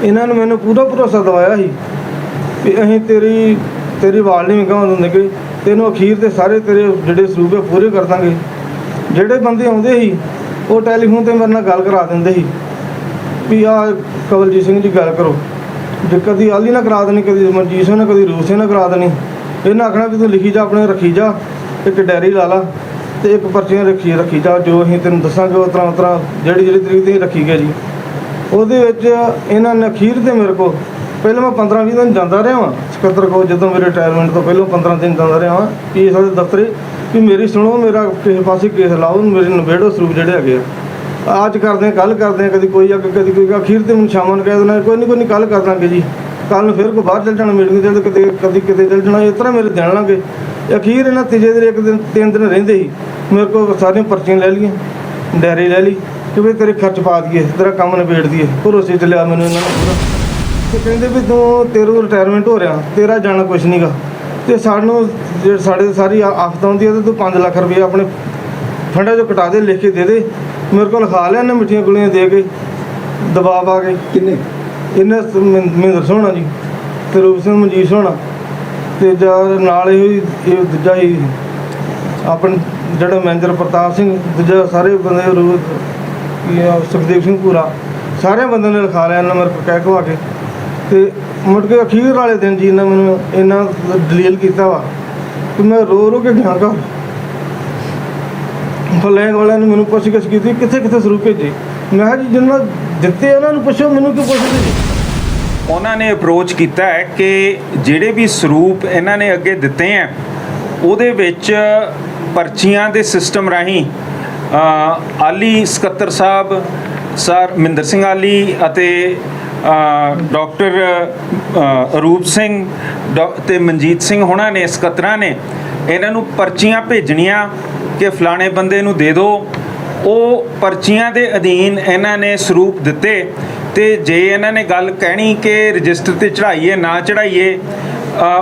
ਇਹਨਾਂ ਨੇ ਮੈਨੂੰ ਪੂਰਾ ਭਰੋਸਾ ਦਵਾਇਆ ਸੀ ਵੀ ਅਸੀਂ ਤੇਰੀ ਆਵਾਜ਼ ਨਹੀਂ ਗਾਉਣ ਦਿੰਦੇ ਕਿ ਤੈਨੂੰ ਅਖੀਰ ਤੇ ਸਾਰੇ ਤੇਰੇ ਜਿਹੜੇ ਸਰੂਪ ਹੈ ਪੂਰੇ ਕਰ ਦਾਂਗੇ। ਜਿਹੜੇ ਬੰਦੇ ਆਉਂਦੇ ਸੀ ਉਹ ਟੈਲੀਫੋਨ 'ਤੇ ਮੇਰੇ ਨਾਲ ਗੱਲ ਕਰਾ ਦਿੰਦੇ ਸੀ ਵੀ ਆਹ ਕਵਲਜੀਤ ਸਿੰਘ ਜੀ ਗੱਲ ਕਰੋ। ਜੇ ਕਦੀ ਆਲੀ ਨਾ ਕਰਾ ਦੇਣੀ, ਕਦੀ ਮਨਜੀਤ ਸਿੰਘ ਨੇ, ਕਦੀ ਰੂਪ ਸਿੰਘ ਨੇ ਕਰਾ ਦੇਣੀ। ਇਹਨਾਂ ਆਖਣਾ ਵੀ ਤੂੰ ਲਿਖੀ ਜਾ, ਆਪਣੇ ਰੱਖੀ ਜਾ, ਇੱਕ ਡਾਇਰੀ ਲਾ ਲਾ ਅਤੇ ਇੱਕ ਪਰਚੀਆਂ ਰੱਖੀ ਜਾ, ਜੋ ਅਸੀਂ ਤੈਨੂੰ ਦੱਸਾਂਗੇ ਉਸ ਤਰ੍ਹਾਂ ਜਿਹੜੀ ਤਰੀਕ 'ਤੇ ਰੱਖੀ ਗਿਆ ਜੀ। ਉਹਦੇ ਵਿੱਚ ਇਹਨਾਂ ਨੇ ਅਖੀਰ 'ਤੇ ਮੇਰੇ ਕੋਲ ਪਹਿਲਾਂ ਮੈਂ 15-20 ਦਿਨ ਜਾਂਦਾ ਰਿਹਾ ਵਾਂ ਸਕੱਤਰ ਕੋਲ, ਜਦੋਂ ਮੇਰੇ ਰਿਟਾਇਰਮੈਂਟ ਤੋਂ ਪਹਿਲਾਂ 15 ਦਿਨ ਜਾਂਦਾ ਰਿਹਾ ਵਾਂ ਪੀ ਐਸ ਦੇ ਦਫ਼ਤਰੇ ਵੀ ਮੇਰੀ ਸੁਣੋ, ਮੇਰਾ ਕਿਸੇ ਪਾਸੇ ਕੇਸ ਲਾਓ, ਮੇਰੇ ਨਿਬੇੜੋ ਸਰੂਪ ਜਿਹੜੇ ਹੈਗੇ ਆ। ਅੱਜ ਕਰਦੇ ਕੱਲ੍ਹ ਕਰਦੇ, ਕਦੀ ਕੋਈ ਅੱਗੇ ਕਦੀ ਕੋਈ। ਅਖੀਰ 'ਤੇ ਮੈਨੂੰ ਸ਼ਾਮਾਂ ਨੂੰ ਕਹਿ ਦੇਣਾ ਕੋਈ ਨਹੀਂ ਕੱਲ੍ਹ ਕਰ ਦਾਂਗੇ ਜੀ। ਕੱਲ੍ਹ ਨੂੰ ਫਿਰ ਕੋਈ ਬਾਹਰ ਚੱਲ ਜਾਣਾ ਮੀਟਿੰਗ 'ਤੇ, ਕਦੀ ਕਿਤੇ ਚੱਲ ਜਾਣਾ। ਇਸ ਤਰ੍ਹਾਂ ਮੇਰੇ ਦੇਣ ਲਾਂਗੇ। ਅਖੀਰ ਇਹਨਾਂ ਤੀਜੇ ਦਿਨ ਇੱਕ ਦਿਨ 3 ਦਿਨ ਰਹਿੰਦੇ ਸੀ ਮੇਰੇ ਕੋਲ ਸਾਰੀਆਂ ਪਰਚੀਆਂ ਲੈ ਲਈਆਂ, ਡਾਇਰੀ ਲੈ ਲਈ ਕਿ ਵੀ ਤੇਰੇ ਖਰਚ ਪਾ ਦਈਏ, ਤੇਰਾ ਕੰਮ ਨਿਬੇੜ ਦਈਏ। ਭਰੋਸੇ 'ਚ ਲਿਆ ਮੈਨੂੰ ਇਹਨਾਂ ਨੇ ਪੂਰਾ। ਅਤੇ ਕਹਿੰਦੇ ਵੀ ਤੇਰੇ ਰਿਟਾਇਰਮੈਂਟ ਹੋ ਰਿਹਾ, ਤੇਰਾ ਜਾਣਾ ਕੁਛ ਨਹੀਂ ਗਾ, ਅਤੇ ਸਾਨੂੰ ਜੇ ਸਾਡੇ ਸਾਰੀ ਆਫਤ ਆਉਂਦੀ ਹੈ ਤਾਂ ਤੂੰ 5 ਲੱਖ ਰੁਪਏ ਆਪਣੇ ਫੰਡਾਂ 'ਚੋਂ ਕਟਾ ਦੇ, ਲਿਖ ਕੇ ਦੇ ਦੇ। ਮੇਰੇ ਕੋਲ ਲਿਖਾ ਲਿਆ ਇਹਨੇ ਮਿੱਠੀਆਂ ਗੋਲੀਆਂ ਦੇ ਕੇ ਦਬਾ ਪਾ ਕੇ। ਕਿੰਨੇ? ਇਹਨੇ ਮਹਿੰਦਰ ਸੋਹਣਾ ਜੀ ਅਤੇ ਰੂਪ ਸਿੰਘ ਮਨਜੀਤ ਸੋਹਣਾ ਅਤੇ ਨਾਲ ਇਹ ਦੂਜਾ ਹੀ ਆਪਣੇ ਜਿਹੜਾ ਮੈਨੇਜਰ ਪ੍ਰਤਾਪ ਸਿੰਘ, ਦੂਜਾ ਸਾਰੇ ਬੰਦੇ ਸੁਖਦੇਵ ਸਿੰਘ ਪੂਰਾ, ਸਾਰਿਆਂ ਬੰਦਿਆਂ ਨੇ ਲਿਖਾ ਲਿਆ ਇਹਨਾਂ ਮੇਰੇ ਕੋਲ ਕਹਿ ਕਹਾ ਕੇ। ਅਤੇ ਮੁੜ ਕੇ ਅਖੀਰ ਵਾਲੇ ਦਿਨ ਜੀ ਇਹਨਾਂ ਮੈਨੂੰ ਇੰਨਾ ਦਲੀਲ ਕੀਤਾ ਵਾ ਕਿ ਮੈਂ ਰੋ ਕੇ ਗਿਆ ਘਰ। ਫਲੈਂਗ ਵਾਲਿਆਂ ਨੇ ਮੈਨੂੰ ਪੁੱਛ-ਗਿੱਛ ਕੀਤੀ ਕਿੱਥੇ ਸਰੂਪ ਭੇਜੇ। ਮੈਂ ਕਿਹਾ ਜੀ ਜਿਨ੍ਹਾਂ ਦਿੱਤੇ ਉਹਨਾਂ ਨੂੰ ਪੁੱਛੋ, ਮੈਨੂੰ ਕਿਉਂ ਪੁੱਛਦੇ ਜੀ। ਉਹਨਾਂ ਨੇ ਅਪਰੋਚ ਕੀਤਾ ਹੈ ਕਿ ਜਿਹੜੇ ਵੀ ਸਰੂਪ ਇਹਨਾਂ ਨੇ ਅੱਗੇ ਦਿੱਤੇ ਹੈ ਉਹਦੇ ਵਿੱਚ ਪਰਚੀਆਂ ਦੇ ਸਿਸਟਮ ਰਾਹੀਂ ਆਲੀ ਸਕੱਤਰ ਸਾਹਿਬ ਸਰ ਮਹਿੰਦਰ ਸਿੰਘ ਆਲੀ ਅਤੇ ਡਾਕਟਰ ਰੂਪ ਸਿੰਘ ਅਤੇ ਮਨਜੀਤ ਸਿੰਘ ਹੋਣਾ ਨੇ, ਸਕੱਤਰਾਂ ਨੇ ਇਹਨਾਂ ਨੂੰ ਪਰਚੀਆਂ ਭੇਜਣੀਆਂ ਕਿ ਫਲਾਣੇ ਬੰਦੇ ਨੂੰ ਦੇ ਦਿਓ। ਉਹ ਪਰਚੀਆਂ ਦੇ ਅਧੀਨ ਇਹਨਾਂ ਨੇ ਸਰੂਪ ਦਿੱਤੇ। ਅਤੇ ਜੇ ਇਹਨਾਂ ਨੇ ਗੱਲ ਕਹਿਣੀ ਕਿ ਰਜਿਸਟਰ 'ਤੇ ਚੜ੍ਹਾਈਏ ਨਾ ਚੜ੍ਹਾਈਏ,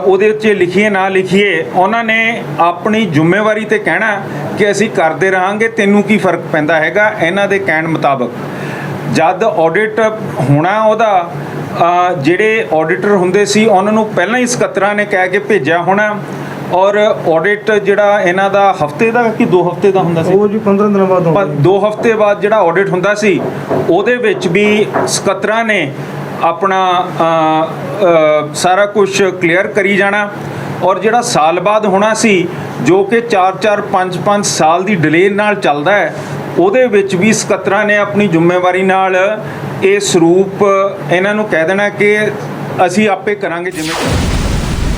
ਉਹਦੇ ਉੱਤੇ ਲਿਖੀਏ ਨਾ ਲਿਖੀਏ, ਉਹਨਾਂ ਨੇ ਆਪਣੀ ਜ਼ਿੰਮੇਵਾਰੀ 'ਤੇ ਕਹਿਣਾ ਕਿ ਅਸੀਂ ਕਰਦੇ ਰਹਾਂਗੇ, ਤੈਨੂੰ ਕੀ ਫਰਕ ਪੈਂਦਾ ਹੈਗਾ। ਇਹਨਾਂ ਦੇ ਕਹਿਣ ਮੁਤਾਬਕ ਜਦ ਆਡਿਟ ਹੋਣਾ ਉਹਦਾ, ਜਿਹੜੇ ਆਡਿਟਰ ਹੁੰਦੇ ਸੀ ਉਹਨਾਂ ਨੂੰ ਪਹਿਲਾਂ ਹੀ ਸਕੱਤਰਾਂ ਨੇ ਕਹਿ ਕੇ ਭੇਜਿਆ ਹੋਣਾ। ਔਰ ਆਡਿਟ ਜਿਹੜਾ ਇਹਨਾਂ ਦਾ ਹਫ਼ਤੇ ਦਾ ਕਿ 2 ਹਫ਼ਤੇ ਦਾ ਹੁੰਦਾ ਸੀ, ਉਹ ਜੀ 15 ਦਿਨਾਂ ਬਾਅਦ 2 ਹਫ਼ਤੇ ਬਾਅਦ ਜਿਹੜਾ ਆਡਿਟ ਹੁੰਦਾ ਸੀ, ਉਹਦੇ ਵਿੱਚ ਵੀ ਸਕੱਤਰਾਂ ਨੇ ਆਪਣਾ ਸਾਰਾ ਕੁਝ ਕਲੀਅਰ ਕਰੀ ਜਾਣਾ। ਔਰ ਜਿਹੜਾ ਸਾਲ ਬਾਅਦ ਹੋਣਾ ਸੀ, ਜੋ ਕਿ 4-4 5-5 ਸਾਲ ਦੀ ਡਿਲੇ ਨਾਲ ਚੱਲਦਾ ਹੈ, ਉਹਦੇ ਵਿੱਚ ਵੀ ਸਕੱਤਰਾਂ ਨੇ ਆਪਣੀ ਜ਼ਿੰਮੇਵਾਰੀ ਨਾਲ ਇਹ ਸਰੂਪ ਇਹਨਾਂ ਨੂੰ ਕਹਿ ਦੇਣਾ ਕਿ ਅਸੀਂ ਆਪੇ ਕਰਾਂਗੇ ਜਿਵੇਂ।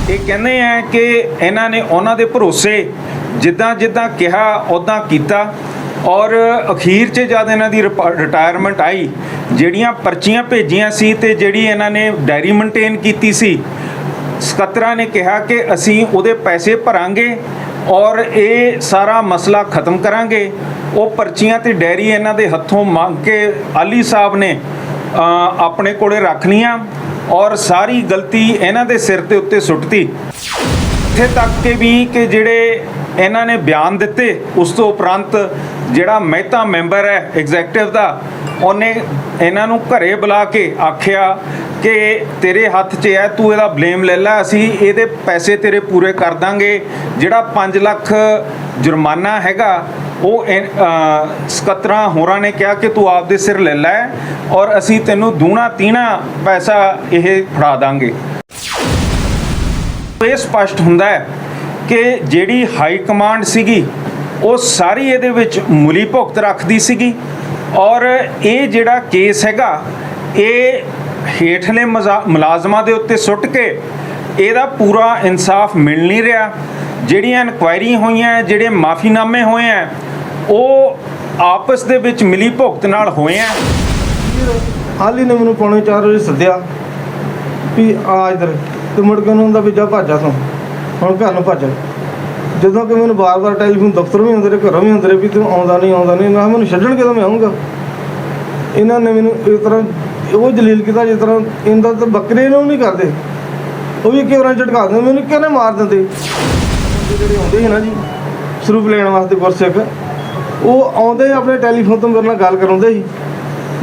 ਇਹ ਕਹਿੰਦੇ ਆ ਕਿ ਇਹਨਾਂ ਨੇ ਉਹਨਾਂ ਦੇ ਭਰੋਸੇ ਜਿੱਦਾਂ ਕਿਹਾ ਉੱਦਾਂ ਕੀਤਾ। ਔਰ ਅਖੀਰ 'ਚ ਜਦ ਇਹਨਾਂ ਦੀ ਰਿਟਾਇਰਮੈਂਟ ਆਈ, ਜਿਹੜੀਆਂ ਪਰਚੀਆਂ ਭੇਜੀਆਂ ਸੀ ਅਤੇ ਜਿਹੜੀ ਇਹਨਾਂ ਨੇ ਡਾਇਰੀ ਮੇਨਟੇਨ ਕੀਤੀ ਸੀ, ਸਕੱਤਰਾਂ ਨੇ ਕਿਹਾ ਕਿ ਅਸੀਂ ਉਹਦੇ ਪੈਸੇ ਭਰਾਂਗੇ ਔਰ ਇਹ ਸਾਰਾ ਮਸਲਾ ਖਤਮ ਕਰਾਂਗੇ। ਉਹ ਪਰਚੀਆਂ ਅਤੇ ਡਾਇਰੀ ਇਹਨਾਂ ਦੇ ਹੱਥੋਂ ਮੰਗ ਕੇ ਆਲੀ ਸਾਹਿਬ ਨੇ ਆਪਣੇ ਕੋਲੇ ਰੱਖ ਲਈਆਂ ਔਰ ਸਾਰੀ ਗਲਤੀ ਇਹਨਾਂ ਦੇ ਸਿਰ ਦੇ ਉੱਤੇ ਸੁੱਟਤੀ। ਇੱਥੇ ਤੱਕ ਕਿ ਵੀ ਕਿ ਜਿਹੜੇ ਇਹਨਾਂ ਨੇ ਬਿਆਨ ਦਿੱਤੇ, ਉਸ ਤੋਂ ਉਪਰੰਤ ਜਿਹੜਾ ਮਹਿਤਾ ਮੈਂਬਰ ਹੈ ਐਗਜ਼ੈਕਟਿਵ ਦਾ, ਉਹਨੇ ਇਹਨਾਂ ਨੂੰ ਘਰੇ ਬੁਲਾ ਕੇ ਆਖਿਆ ਕਿ ਤੇਰੇ ਹੱਥ 'ਚ ਹੈ, ਤੂੰ ਇਹਦਾ ਬਲੇਮ ਲੈ ਲੈ, ਅਸੀਂ ਇਹਦੇ ਪੈਸੇ ਤੇਰੇ ਪੂਰੇ ਕਰ ਦਾਂਗੇ। ਜਿਹੜਾ 5 ਲੱਖ ਜੁਰਮਾਨਾ ਹੈਗਾ ਉਹ ਸਕੱਤਰਾਂ ਹੋਰਾਂ ਨੇ ਕਿਹਾ ਕਿ ਤੂੰ ਆਪਦੇ ਸਿਰ ਲੈ ਲੈ ਔਰ ਅਸੀਂ ਤੈਨੂੰ ਦੂਣਾ ਤੀਣਾ ਪੈਸਾ ਇਹ ਫੜਾ ਦਾਂਗੇ। ਇਹ ਸਪਸ਼ਟ ਹੁੰਦਾ ਹੈ ਕਿ ਜਿਹੜੀ ਹਾਈ ਕਮਾਂਡ ਸੀਗੀ ਉਹ ਸਾਰੀ ਇਹਦੇ ਵਿੱਚ ਮੁਲੀ ਭੁਗਤ ਰੱਖਦੀ ਸੀਗੀ। ਔਰ ਇਹ ਜਿਹੜਾ ਕੇਸ ਹੈਗਾ ਇਹ ਹੇਠਲੇ ਮੁਲਾਜ਼ਮਾਂ ਦੇ ਉੱਤੇ ਸੁੱਟ ਕੇ ਇਹਦਾ ਪੂਰਾ ਇਨਸਾਫ ਮਿਲ ਨਹੀਂ ਰਿਹਾ। ਜਿਹੜੀਆਂ ਇਨਕੁਆਇਰੀ ਹੋਈਆਂ, ਜਿਹੜੇ ਮਾਫੀਨਾਮੇ ਹੋਏ ਆ, ਉਹ ਆਪਸ ਦੇ ਵਿੱਚ ਮਿਲੀ ਭੁਗਤ ਨਾਲ ਹੋਏ ਆ। ਹਾਲੀ ਨੇ ਮੈਨੂੰ ਪੌਣੇ 4 ਵਜੇ ਸੱਦਿਆ ਵੀ ਆ ਇੱਧਰ, ਅਤੇ ਮੁੜ ਕੇ ਉਹਨੂੰ ਹੁੰਦਾ ਵੀ ਜਾ ਭੱਜਾ ਤੂੰ ਹੁਣ ਘਰ ਨੂੰ ਭੱਜ। ਜਦੋਂ ਕਿ ਮੈਨੂੰ ਵਾਰ ਟੈਲੀਫੋਨ ਦਫ਼ਤਰ ਵੀ ਹੁੰਦੇ ਰਹੇ, ਘਰੋਂ ਵੀ ਹੁੰਦੇ ਰਹੇ ਵੀ ਤੂੰ ਆਉਂਦਾ ਨਹੀਂ। ਮੈਂ ਕਿਹਾ ਮੈਨੂੰ ਛੱਡਣ ਕਿਦੋਂ ਮੈਂ ਆਊਂਗਾ। ਇਹਨਾਂ ਨੇ ਮੈਨੂੰ ਇਸ ਤਰ੍ਹਾਂ ਉਹ ਜਲੀਲ ਕੀਤਾ ਜਿਸ ਤਰ੍ਹਾਂ ਇਹਦਾ ਤਾਂ ਬੱਕਰੇ ਨੂੰ ਨਹੀਂ ਕਰਦੇ, ਉਹ ਵੀ ਇੱਕੇ ਵਾਰਾਂ ਝਟਕਾ ਦਿੰਦੇ, ਮੈਨੂੰ ਕਿਹਨੇ ਮਾਰ ਦਿੰਦੇ। ਜਿਹੜੇ ਆਉਂਦੇ ਸੀ ਨਾ ਜੀ ਸਰੂਪ ਲੈਣ ਵਾਸਤੇ ਗੁਰਸਿੱਖ, ਉਹ ਆਉਂਦੇ ਆਪਣੇ ਟੈਲੀਫੋਨ ਤੋਂ ਮੇਰੇ ਨਾਲ ਗੱਲ ਕਰਾਉਂਦੇ ਸੀ,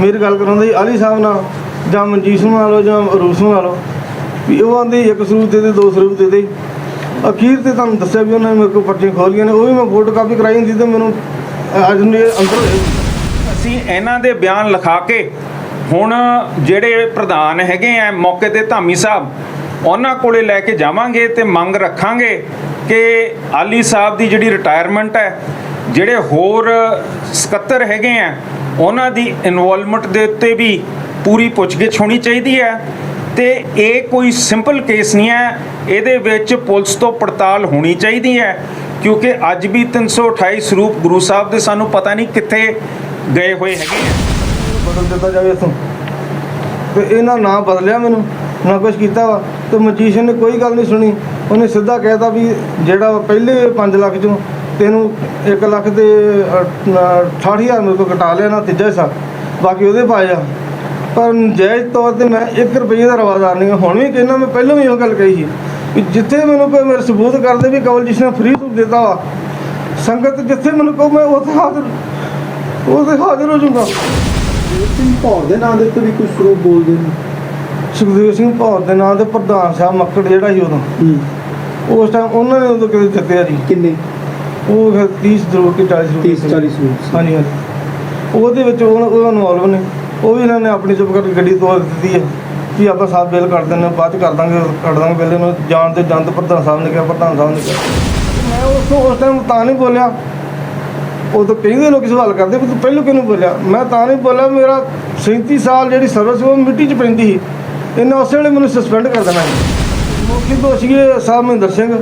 ਮੇਰੀ ਗੱਲ ਕਰਾਉਂਦੇ ਸੀ ਆਲੀ ਸਾਹਿਬ ਨਾਲ ਜਾਂ ਮਨਜੀਤ ਸਿੰਘ ਲਾ ਲਓ ਜਾਂ ਰੂਪ ਸਿੰਘ ਲਾ ਲਓ ਵੀ ਉਹ ਆਂਦੇ ਇੱਕ ਸਰੂਪ ਦੇ ਦੇ, ਦੋ ਸਰੂਪ ਦੇ ਦੇ। ਅਖੀਰ ਤੇ ਤੁਹਾਨੂੰ ਦੱਸਿਆ ਵੀ ਉਹਨਾਂ ਨੇ ਮੇਰੇ ਕੋਲ ਪਰਚੀਆਂ ਖੋਲ੍ਹੀਆਂ ਨੇ, ਉਹ ਵੀ ਮੈਂ ਫੋਟੋ ਕਾਪੀ ਕਰਾਈ ਹੁੰਦੀ ਤੇ ਮੈਨੂੰ ਅੱਜ ਨੂੰ ਇਹ ਅੰਦਰ ਹੋਏ। ਅਸੀਂ ਇਹਨਾਂ ਦੇ ਬਿਆਨ ਲਿਖਾ ਕੇ ਹੁਣ ਜਿਹੜੇ ਪ੍ਰਧਾਨ ਹੈਗੇ ਆ ਮੌਕੇ ਤੇ ਧਾਮੀ ਸਾਹਿਬ, ਉਹਨਾਂ ਕੋਲੇ ਲੈ ਕੇ ਜਾਵਾਂਗੇ ਤੇ ਮੰਗ ਰੱਖਾਂਗੇ ਕਿ ਆਲੀ ਸਾਹਿਬ ਦੀ ਜਿਹੜੀ ਰਿਟਾਇਰਮੈਂਟ ਹੈ, ਜਿਹੜੇ ਹੋਰ ਸਕੱਤਰ ਹੈਗੇ ਆ ਉਹਨਾਂ ਦੀ ਇਨਵੋਲਵਮੈਂਟ ਦੇ ਉੱਤੇ ਵੀ ਪੂਰੀ ਪੁੱਛਗਿੱਛ ਹੋਣੀ ਚਾਹੀਦੀ ਹੈ। ਤੇ ਇਹ ਕੋਈ ਸਿੰਪਲ ਕੇਸ ਨਹੀਂ ਹੈ, ਇਹਦੇ ਵਿੱਚ ਪੁਲਿਸ ਤੋਂ ਪੜਤਾਲ ਹੋਣੀ ਚਾਹੀਦੀ ਹੈ, ਕਿਉਂਕਿ ਅੱਜ ਵੀ 328 ਸਰੂਪ ਗੁਰੂ ਸਾਹਿਬ ਦੇ ਸਾਨੂੰ ਪਤਾ ਨਹੀਂ ਕਿੱਥੇ ਗਏ ਹੋਏ ਹੈਗੇ ਆ। ਬਦਲ ਦਿੱਤਾ ਜਾਵੇ ਇੱਥੋਂ, ਤੇ ਇਹਨਾਂ ਨਾ ਬਦਲਿਆ ਮੈਨੂੰ ਨਾ ਕੁਛ ਕੀਤਾ ਵਾ। ਤੇ ਮਜੀਸ਼ੀਅਨ ਨੇ ਕੋਈ ਗੱਲ ਨਹੀਂ ਸੁਣੀ, ਉਹਨੇ ਸਿੱਧਾ ਕਹਿਤਾ ਵੀ ਜਿਹੜਾ ਪਹਿਲੇ 5 ਲੱਖ ਚੋਂ ਤੈਨੂੰ 1 ਲੱਖ ਦੇ 68,000 ਮੇਰੇ ਕੋਲ ਕਟਾ ਲਿਆ ਨਾ, ਤੀਜਾ ਹਿੱਸਾ ਬਾਕੀ ਉਹਦੇ ਪਾਏ ਆ। ਪਰ ਨਜਾਇਜ਼ ਤੌਰ ਤੇ ਮੈਂ 1 ਰੁਪਈਏ ਦਾ ਰਵਾਦਾਰ ਨਹੀਂ ਹਾਂ। ਹੁਣ ਵੀ ਕਹਿੰਦਾ, ਮੈਂ ਪਹਿਲਾਂ ਵੀ ਇਹੋ ਗੱਲ ਕਹੀ ਸੀ ਵੀ ਜਿੱਥੇ ਮੈਨੂੰ ਕੋਈ ਮੇਰੇ ਸਬੂਤ ਕਰਦੇ ਵੀ ਕਵਲਜੀਤ ਨੇ ਫ੍ਰੀ ਸੂਟ ਦਿੱਤਾ ਵਾ, ਸੰਗਤ ਜਿੱਥੇ ਮੈਨੂੰ ਕਹੋ ਮੈਂ ਉੱਥੇ ਹਾਜ਼ਰ ਹੋ ਜਾਊਂਗਾ। ਸਿੰਘ ਭੌਰ ਦੇ ਨਾਂ ਦੇ ਉੱਤੇ ਵੀ ਕੁਝ ਸਰੂਪ ਬੋਲਦੇ ਨੇ। ਸੁਖਦੇਵ ਸਿੰਘ ਭੌਰ ਦੇ ਨਾਂ ਤੇ ਪ੍ਰਧਾਨ ਸਾਹਿਬ ਮੱਕੜ ਜਿਹੜਾ ਸੀ ਉਦੋਂ, ਉਸ ਟਾਈਮ ਉਹਨਾਂ ਨੇ ਉਦੋਂ ਕਿਤੇ ਦਿੱਤੇ ਆ ਜੀ। ਕਿੰਨੇ? ਉਹ ਫਿਰ 30 ਸਰੂਪ ਕਿ 40 ਸਰੂਪ 30-40 ਸਰੂਪ। ਹਾਂਜੀ ਹਾਂਜੀ। ਉਹਦੇ ਵਿੱਚ ਉਹ ਇਨਵੋਲਵ ਨੇ, ਉਹ ਵੀ ਇਹਨਾਂ ਨੇ ਆਪਣੀ ਚੁੱਪ ਕਰਕੇ ਗੱਡੀ ਤੋੜ ਦਿੱਤੀ ਹੈ ਕਿ ਆਪਾਂ ਸਾਹਿਬ ਬਿੱਲ ਕੱਢ ਦਿੰਦੇ, ਬਾਅਦ 'ਚ ਕੱਢ ਦਾਂਗੇ ਬਿੱਲ। ਇਹਨੂੰ ਜਾਣ ਤੇ ਜੰਦ ਪ੍ਰਧਾਨ ਸਾਹਿਬ ਨੇ ਕਿਹਾ, ਪ੍ਰਧਾਨ ਸਾਹਿਬ ਨੇ ਕਿਹਾ। ਮੈਂ ਉਸ ਟਾਈਮ ਤਾਂ ਨਹੀਂ ਬੋਲਿਆ। ਉਦੋਂ ਕਹਿੰਦੇ ਲੋਕ ਸਵਾਲ ਕਰਦੇ ਵੀ ਤੂੰ ਪਹਿਲੋਂ ਕਿਹਨੂੰ ਬੋਲਿਆ, ਮੈਂ ਤਾਂ ਨਹੀਂ ਬੋਲਿਆ। ਮੇਰਾ 37 ਸਾਲ ਜਿਹੜੀ ਸਰਵਿਸ ਉਹ ਮਿੱਟੀ 'ਚ ਪੈਂਦੀ ਸੀ। ਇਹਨਾਂ ਉਸੇ ਵੇਲੇ ਮੈਨੂੰ ਸਸਪੈਂਡ ਕਰ ਦੇਣਾ ਸੀ। ਮੁੱਖ ਦੋਸ਼ੀਏ ਸਾਹਿਬ ਮਹਿੰਦਰ ਸਿੰਘ,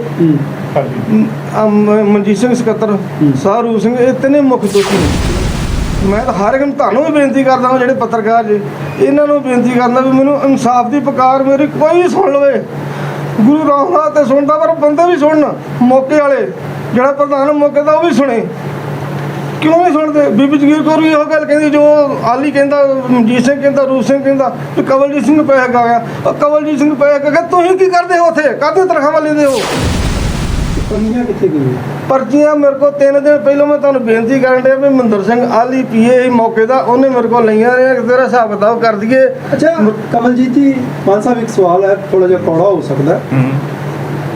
ਮਨਜੀਤ ਸਿੰਘ ਸਕੱਤਰ, ਸਾਹ ਰੂਪ ਸਿੰਘ, ਇਹ ਤਿੰਨੇ ਮੁੱਖ ਦੋਸ਼ੀ ਨੇ। ਮੈਂ ਤਾਂ ਹਰ ਇੱਕ ਨੂੰ ਤੁਹਾਨੂੰ ਵੀ ਬੇਨਤੀ ਕਰਦਾ ਹਾਂ, ਜਿਹੜੇ ਪੱਤਰਕਾਰ ਜੇ ਇਹਨਾਂ ਨੂੰ ਬੇਨਤੀ ਕਰਦਾ ਵੀ ਮੈਨੂੰ ਇਨਸਾਫ ਦੀ ਪੁਕਾਰ ਮੇਰੀ ਕੋਈ ਵੀ ਸੁਣ ਲਵੇ। ਗੁਰੂ ਰਾਮਦਾਸ ਤੇ ਸੁਣਦਾ, ਪਰ ਬੰਦੇ ਵੀ ਸੁਣਨ ਮੌਕੇ ਵਾਲੇ, ਜਿਹੜਾ ਪ੍ਰਧਾਨ ਮੌਕੇ ਦਾ ਉਹ ਵੀ ਸੁਣੇ। ਕਿਉਂ ਨਹੀਂ ਸੁਣਦੇ? ਬੀਬੀ ਜਗੀਰ ਕੌਰ ਵੀ ਇਹੋ ਗੱਲ ਕਹਿੰਦੀ ਜੋ ਆਲੀ ਕਹਿੰਦਾ, ਮਨਜੀਤ ਸਿੰਘ ਕਹਿੰਦਾ, ਰੂਪ ਸਿੰਘ ਕਹਿੰਦਾ ਵੀ ਕਵਲਜੀਤ ਸਿੰਘ ਨੂੰ ਪੈਸਾ ਕਾ ਗਿਆ। ਕਵਲਜੀਤ ਸਿੰਘ ਪੈਸਾ ਕਾ, ਤੁਸੀਂ ਕੀ ਕਰਦੇ ਹੋ ਉੱਥੇ? ਕਾਹਦੇ ਤਨਖਾਹਾਂ ਲੈਂਦੇ ਹੋ? ਪਰਚੀਆਂ ਕਿੱਥੇ ਗਈਆਂ? ਪਰਚੀਆਂ ਮੇਰੇ ਕੋਲ 3 ਦਿਨ ਪਹਿਲਾਂ ਮੈਂ ਤੁਹਾਨੂੰ ਬੇਨਤੀ ਕਰਨ ਡਿਆ ਵੀ ਮਹਿੰਦਰ ਸਿੰਘ ਆਲੀ ਪੀਏ ਮੌਕੇ ਦਾ, ਉਹਨੇ ਮੇਰੇ ਕੋਲ ਲਈਆਂ ਨੇ। ਤੇਰਾ ਹਿਸਾਬ ਕਿਤਾਬ ਕਰ ਦਈਏ। ਅੱਛਾ ਕਮਲਜੀਤ ਜੀ, ਮਾਨ ਸਾਹਿਬ ਇੱਕ ਸਵਾਲ ਹੈ, ਥੋੜਾ ਜਿਹਾ ਕੌੜਾ ਹੋ ਸਕਦਾ।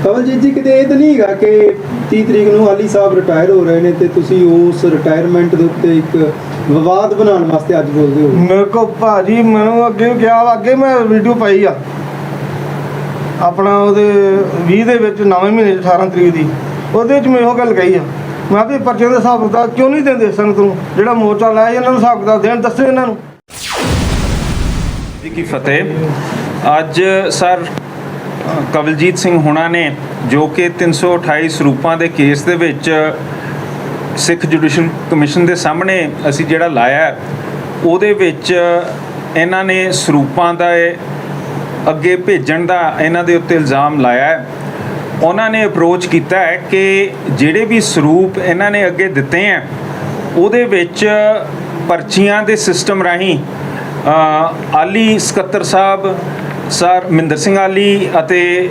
ਕਮਲਜੀਤ ਜੀ, ਕਿਤੇ ਇਹ ਤਾਂ ਨਹੀਂ ਹੈਗਾ ਕਿ 30 ਤਰੀਕ ਨੂੰ ਆਲੀ ਸਾਹਿਬ ਰਿਟਾਇਰ ਹੋ ਰਹੇ ਨੇ ਤੇ ਤੁਸੀਂ ਉਸ ਰਿਟਾਇਰਮੈਂਟ ਦੇ ਉੱਤੇ ਇੱਕ ਵਿਵਾਦ ਬਣਾਉਣ ਵਾਸਤੇ ਅੱਜ ਬੋਲਦੇ ਹੋ? ਮੇਰੇ ਕੋਲ ਭਾਜੀ ਮੈਨੂੰ ਅੱਗੇ ਕਿਹਾ, ਅੱਗੇ ਮੈਂ ਵੀਡੀਓ ਪਾਈ ਆ ਆਪਣਾ ਉਹਦੇ 20 ਦੇ ਵਿੱਚ 9ਵੇਂ ਮਹੀਨੇ 18 ਤਰੀਕ ਦੀ, ਉਹਦੇ ਵਿੱਚ ਮੈਂ ਇਹੋ ਗੱਲ ਕਹੀ ਆ। ਮੈਂ ਵੀ ਪਰਚੇ ਦਾ ਹਿਸਾਬ ਕਿਤਾਬ ਕਿਉਂ ਨਹੀਂ ਦਿੰਦੇ ਸੰਗਤ ਨੂੰ? ਜਿਹੜਾ ਮੋਰਚਾ ਲਾਇਆ ਇਹਨਾਂ ਨੂੰ ਹਿਸਾਬ ਕਿਤਾਬ ਦੇਣ, ਦੱਸੇ ਇਹਨਾਂ ਨੂੰ। ਜੀ ਕੀ ਫਤਿਹ। ਅੱਜ ਸਰ ਕਵਲਜੀਤ ਸਿੰਘ ਹੁਣਾਂ ਨੇ, ਜੋ ਕਿ 328 ਸਰੂਪਾਂ ਦੇ ਕੇਸ ਦੇ ਵਿੱਚ ਸਿੱਖ ਜੁਡੀਸ਼ੀਅਲ ਕਮਿਸ਼ਨ ਦੇ ਸਾਹਮਣੇ ਅਸੀਂ ਜਿਹੜਾ ਲਾਇਆ, ਉਹਦੇ ਵਿੱਚ ਇਹਨਾਂ ਨੇ ਸਰੂਪਾਂ ਦਾ ਅੱਗੇ ਭੇਜਣ ਦਾ ਇਹਨਾਂ ਦੇ ਉੱਤੇ ਇਲਜ਼ਾਮ ਲਾਇਆ ਹੈ। ਉਹਨਾਂ ਨੇ ਅਪਰੋਚ ਕੀਤਾ ਹੈ ਕਿ ਜਿਹੜੇ ਵੀ ਸਰੂਪ ਇਹਨਾਂ ਨੇ ਅੱਗੇ ਦਿੱਤੇ ਹੈ, ਉਹਦੇ ਵਿੱਚ ਪਰਚੀਆਂ ਦੇ ਸਿਸਟਮ ਰਾਹੀਂ ਆਲੀ ਸਕੱਤਰ ਸਾਹਿਬ ਸਰ ਮਹਿੰਦਰ ਸਿੰਘ ਆਲੀ ਅਤੇ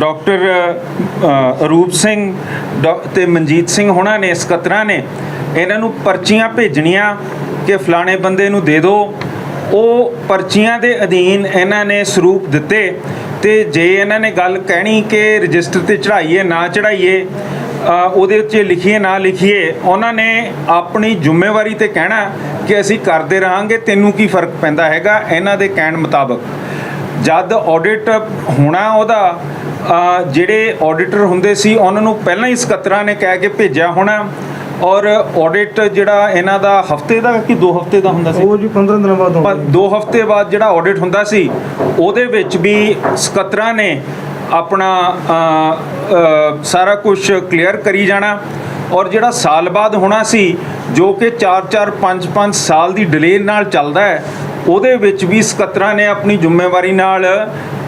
ਡਾਕਟਰ ਰੂਪ ਸਿੰਘ ਤੇ ਮਨਜੀਤ ਸਿੰਘ ਹੁਣਾਂ ਨੇ, ਸਕੱਤਰਾਂ ਨੇ ਇਹਨਾਂ ਨੂੰ ਪਰਚੀਆਂ ਭੇਜਣੀਆਂ ਕਿ ਫਲਾਣੇ ਬੰਦੇ ਨੂੰ ਦੇ ਦਿਓ। ਉਹ ਪਰਚੀਆਂ ਦੇ ਅਧੀਨ ਇਹਨਾਂ ਨੇ ਸਰੂਪ ਦਿੱਤੇ। ਤੇ ਜੇ ਇਹਨਾਂ ਨੇ ਗੱਲ ਕਹਿਣੀ ਕਿ ਰਜਿਸਟਰ ਤੇ ਚੜਾਈਏ ਨਾ ਚੜਾਈਏ, ਉਹਦੇ ਉੱਤੇ ਲਿਖੀਏ ਨਾ ਲਿਖੀਏ, ਉਹਨਾਂ ਨੇ ਆਪਣੀ ਜ਼ਿੰਮੇਵਾਰੀ ਤੇ ਕਹਿਣਾ ਕਿ ਅਸੀਂ ਕਰਦੇ ਰਹਾਂਗੇ, ਤੈਨੂੰ ਕੀ ਫਰਕ ਪੈਂਦਾ ਹੈਗਾ। ਇਹਨਾਂ ਦੇ ਕਹਿਣ ਮੁਤਾਬਕ ਜਦ ਆਡਿਟ ਹੋਣਾ ਉਹਦਾ, ਜਿਹੜੇ ਆਡਿਟਰ ਹੁੰਦੇ ਸੀ ਉਹਨਾਂ ਨੂੰ ਪਹਿਲਾਂ ਹੀ ਸਕੱਤਰਾਂ ਨੇ ਕਹਿ ਕੇ ਭੇਜਿਆ ਹੋਣਾ। ਔਰ ਆਡਿਟ ਜਿਹੜਾ ਇਹਨਾਂ ਦਾ ਹਫਤੇ ਦਾ ਕਿ 2 ਹਫਤੇ ਦਾ ਹੁੰਦਾ ਸੀ, ਉਹ ਜੀ 15 ਦਿਨਾਂ ਬਾਅਦ ਹੁੰਦਾ। 2 ਹਫਤੇ ਬਾਅਦ ਜਿਹੜਾ ਆਡਿਟ ਹੁੰਦਾ ਸੀ, ਉਹਦੇ ਵਿੱਚ ਵੀ ਸਕੱਤਰਾਂ ਨੇ ਆਪਣਾ ਸਾਰਾ ਕੁਝ ਕਲੀਅਰ ਕਰੀ ਜਾਣਾ। ਔਰ ਜਿਹੜਾ ਸਾਲ ਬਾਅਦ ਹੋਣਾ ਸੀ, ਜੋ ਕਿ 4-4 5-5 ਸਾਲ ਦੀ ਡਿਲੇ ਨਾਲ ਚੱਲਦਾ ਹੈ, ਉਹਦੇ ਵਿੱਚ ਵੀ ਸਕੱਤਰਾਂ ਨੇ ਆਪਣੀ ਜ਼ਿੰਮੇਵਾਰੀ ਨਾਲ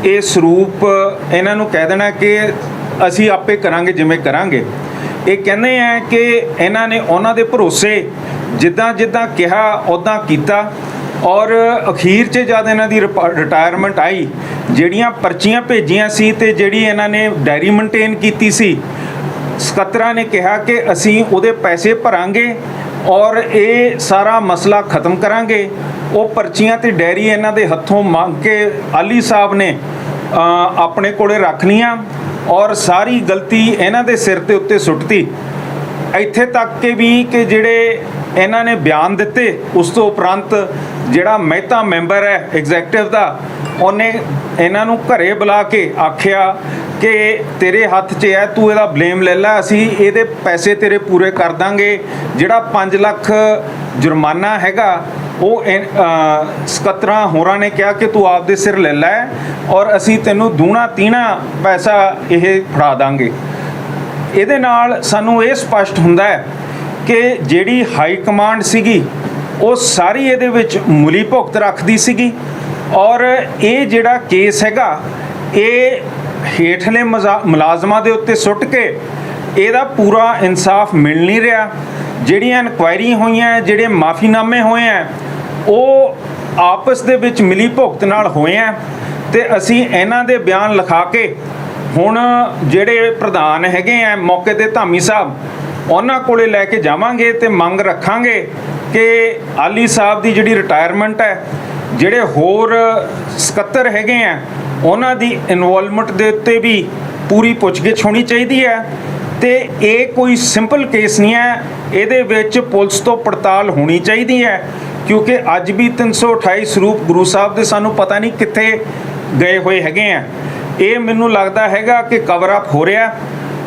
ਇਹ ਸਰੂਪ ਇਹਨਾਂ ਨੂੰ ਕਹਿ ਦੇਣਾ ਕਿ ਅਸੀਂ ਆਪੇ ਕਰਾਂਗੇ ਜਿਵੇਂ ਕਰਾਂਗੇ। ਇਹ ਕਹਿੰਦੇ ਆ ਕਿ ਇਹਨਾਂ ਨੇ ਉਹਨਾਂ ਦੇ ਭਰੋਸੇ ਜਿੱਦਾਂ ਜਿੱਦਾਂ ਕਿਹਾ ਉੱਦਾਂ ਕੀਤਾ। ਔਰ ਅਖੀਰ 'ਚ ਜਦ ਇਹਨਾਂ ਦੀ ਰਿਟਾਇਰਮੈਂਟ ਆਈ, ਜਿਹੜੀਆਂ ਪਰਚੀਆਂ ਭੇਜੀਆਂ ਸੀ ਤੇ ਜਿਹੜੀ ਇਹਨਾਂ ਨੇ ਡਾਇਰੀ ਮੇਨਟੇਨ ਕੀਤੀ ਸੀ, ਸਕੱਤਰਾਂ ਨੇ ਕਿਹਾ ਕਿ ਅਸੀਂ ਉਹਦੇ ਪੈਸੇ ਭਰਾਂਗੇ ਔਰ ਇਹ ਸਾਰਾ ਮਸਲਾ ਖਤਮ ਕਰਾਂਗੇ। ਉਹ ਪਰਚੀਆਂ ਤੇ ਡੈਰੀ ਇਹਨਾਂ ਦੇ ਹੱਥੋਂ ਮੰਗ ਕੇ ਆਲੀ ਸਾਹਿਬ ਨੇ ਆਪਣੇ ਕੋਲੇ ਰੱਖ ਲਈਆਂ ਔਰ ਸਾਰੀ ਗਲਤੀ ਇਹਨਾਂ ਦੇ ਸਿਰ ਦੇ ਉੱਤੇ ਸੁੱਟਤੀ। ਇੱਥੇ ਤੱਕ ਕਿ ਵੀ ਕਿ ਜਿਹੜੇ ਇਹਨਾਂ ਨੇ ਬਿਆਨ ਦਿੱਤੇ, ਉਸ ਤੋਂ ਉਪਰੰਤ ਜਿਹੜਾ ਮਹਿਤਾ ਮੈਂਬਰ ਹੈ ਐਗਜ਼ੈਕਟਿਵ ਦਾ, ਉਹਨੇ ਇਹਨਾਂ ਨੂੰ ਘਰੇ ਬੁਲਾ ਕੇ ਆਖਿਆ ਕਿ ਤੇਰੇ ਹੱਥ 'ਚ ਹੈ, ਤੂੰ ਇਹਦਾ ਬਲੇਮ ਲੈ ਲੈ, ਅਸੀਂ ਇਹਦੇ ਪੈਸੇ ਤੇਰੇ ਪੂਰੇ ਕਰ ਦਾਂਗੇ। ਜਿਹੜਾ 5 ਲੱਖ ਜੁਰਮਾਨਾ ਹੈਗਾ ਉਹ ਸਕੱਤਰਾਂ ਹੋਰਾਂ ਨੇ ਕਿਹਾ ਕਿ ਤੂੰ ਆਪਦੇ ਸਿਰ ਲੈ ਲੈ ਔਰ ਅਸੀਂ ਤੈਨੂੰ ਦੂਣਾ ਤੀਣਾ ਪੈਸਾ ਇਹ ਫੜਾ ਦਾਂਗੇ। ਇਹਦੇ ਨਾਲ ਸਾਨੂੰ ਇਹ ਸਪਸ਼ਟ ਹੁੰਦਾ ਹੈ ਕਿ ਜਿਹੜੀ ਹਾਈ ਕਮਾਂਡ ਸੀਗੀ ਉਹ ਸਾਰੀ ਇਹਦੇ ਵਿੱਚ ਮੁਲੀ ਭੁਗਤ ਰੱਖਦੀ ਸੀਗੀ ਔਰ ਇਹ ਜਿਹੜਾ ਕੇਸ ਹੈਗਾ ਇਹ ਹੇਠਲੇ ਮੁਲਾਜ਼ਮਾਂ ਦੇ ਉੱਤੇ ਸੁੱਟ ਕੇ ਇਹਦਾ ਪੂਰਾ ਇਨਸਾਫ ਮਿਲ ਨਹੀਂ ਰਿਹਾ। ਜਿਹੜੀਆਂ ਇਨਕੁਆਇਰੀ ਹੋਈਆਂ, ਜਿਹੜੇ ਮਾਫੀਨਾਮੇ ਹੋਏ ਆ, ਉਹ ਆਪਸ ਦੇ ਵਿੱਚ ਮਿਲੀ ਭੁਗਤ ਨਾਲ ਹੋਏ ਆ ਤੇ ਅਸੀਂ ਇਹਨਾਂ ਦੇ ਬਿਆਨ ਲਿਖਾ ਕੇ ਹੁਣ ਜਿਹੜੇ ਪ੍ਰਧਾਨ ਹੈਗੇ ਆ ਮੌਕੇ ਤੇ ਧਾਮੀ ਸਾਹਿਬ, ਉਹਨਾਂ ਕੋਲੇ ਲੈ ਕੇ ਜਾਵਾਂਗੇ ਤੇ ਮੰਗ ਰੱਖਾਂਗੇ ਕਿ ਆਲੀ ਸਾਹਿਬ ਦੀ ਜਿਹੜੀ ਰਿਟਾਇਰਮੈਂਟ ਹੈ, ਜਿਹੜੇ ਹੋਰ ਸਕੱਤਰ ਹੈਗੇ ਆ ਉਹਨਾਂ ਦੀ ਇਨਵੋਲਵਮੈਂਟ ਦੇ ਉੱਤੇ ਵੀ ਪੂਰੀ ਪੁੱਛਗਿੱਛ ਹੋਣੀ ਚਾਹੀਦੀ ਹੈ। ਤੇ ਇਹ ਕੋਈ ਸਿੰਪਲ ਕੇਸ ਨਹੀਂ ਹੈ, ਇਹਦੇ ਵਿੱਚ ਪੁਲਿਸ ਤੋਂ ਪੜਤਾਲ ਹੋਣੀ ਚਾਹੀਦੀ ਹੈ ਕਿਉਂਕਿ ਅੱਜ ਵੀ 328 ਸਰੂਪ ਗੁਰੂ ਸਾਹਿਬ ਦੇ ਸਾਨੂੰ ਪਤਾ ਨਹੀਂ ਕਿੱਥੇ ਗਏ ਹੋਏ ਹੈਗੇ ਆ। ਇਹ ਮੈਨੂੰ ਲੱਗਦਾ ਹੈਗਾ ਕਿ ਕਵਰ ਅਪ ਹੋ ਰਿਹਾ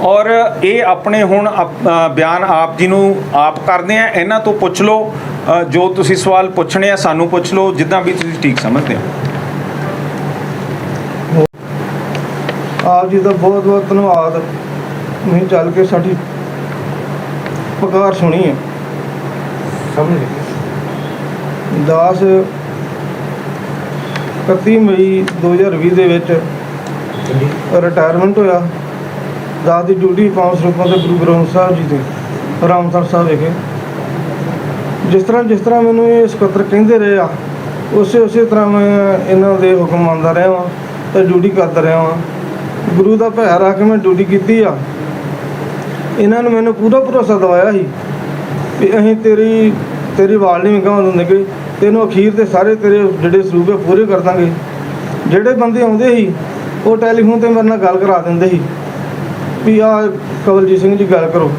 ਔਰ ਇਹ ਆਪਣੇ ਹੁਣ ਬਿਆਨ ਆਪ ਜੀ ਨੂੰ ਆਪ ਕਰਦੇ ਆ। ਇਹਨਾਂ ਤੋਂ ਪੁੱਛ ਲਓ, ਜੋ ਤੁਸੀਂ ਸਵਾਲ ਪੁੱਛਣੇ ਆ ਸਾਨੂੰ ਪੁੱਛ ਲਓ, ਜਿੱਦਾਂ ਵੀ ਤੁਸੀਂ ਠੀਕ ਸਮਝਦੇ ਹੋ। ਆਪ ਜੀ ਦਾ ਬਹੁਤ ਬਹੁਤ ਧੰਨਵਾਦ। ਤੁਸੀਂ ਚੱਲ ਕੇ ਸਾਡੀ ਪੁਕਾਰ ਸੁਣੀ ਹੈ। ਸਮਝ ਗਏ। 31 ਮਈ 2020 ਦੇ ਵਿੱਚ ਰਿਟਾਇਰਮੈਂਟ ਹੋਇਆ। ਰਾਤ ਦੀ ਡਿਊਟੀ ਪਾਉਣ ਸਰੂਪਾਂ ਦੇ ਗੁਰੂ ਗ੍ਰੰਥ ਸਾਹਿਬ ਜੀ ਦੇ ਰਾਮਸਰ ਸਾਹਿਬ ਵਿਖੇ। ਜਿਸ ਤਰ੍ਹਾਂ ਮੈਨੂੰ ਇਹ ਸਕੱਤਰ ਕਹਿੰਦੇ ਰਹੇ ਆ, ਉਸੇ ਤਰ੍ਹਾਂ ਮੈਂ ਇਹਨਾਂ ਦੇ ਹੁਕਮ ਮੰਨਦਾ ਰਿਹਾ ਵਾਂ ਤੇ ਡਿਊਟੀ ਕਰਦਾ ਰਿਹਾ ਵਾਂ। ਗੁਰੂ ਦਾ ਭੈ ਰੱਖ ਕੇ ਮੈਂ ਡਿਊਟੀ ਕੀਤੀ ਆ। ਇਹਨਾਂ ਨੇ ਮੈਨੂੰ ਪੂਰਾ ਭਰੋਸਾ ਦਿਵਾਇਆ ਸੀ ਵੀ ਅਸੀਂ ਤੇਰੀ ਵਾਲ ਨਹੀਂ ਗਾਉਣ ਦਿੰਦੇ ਕਿ ਤੈਨੂੰ ਅਖੀਰ ਤੇ ਸਾਰੇ ਤੇਰੇ ਜਿਹੜੇ ਸਰੂਪ ਹੈ ਪੂਰੇ ਕਰ ਦਾਂਗੇ। ਜਿਹੜੇ ਬੰਦੇ ਆਉਂਦੇ ਸੀ ਉਹ ਟੈਲੀਫੋਨ 'ਤੇ ਮੇਰੇ ਨਾਲ ਗੱਲ ਕਰਾ ਦਿੰਦੇ ਸੀ ਵੀ ਆਹ ਕਵਲਜੀਤ ਸਿੰਘ ਜੀ ਗੱਲ ਕਰੋ।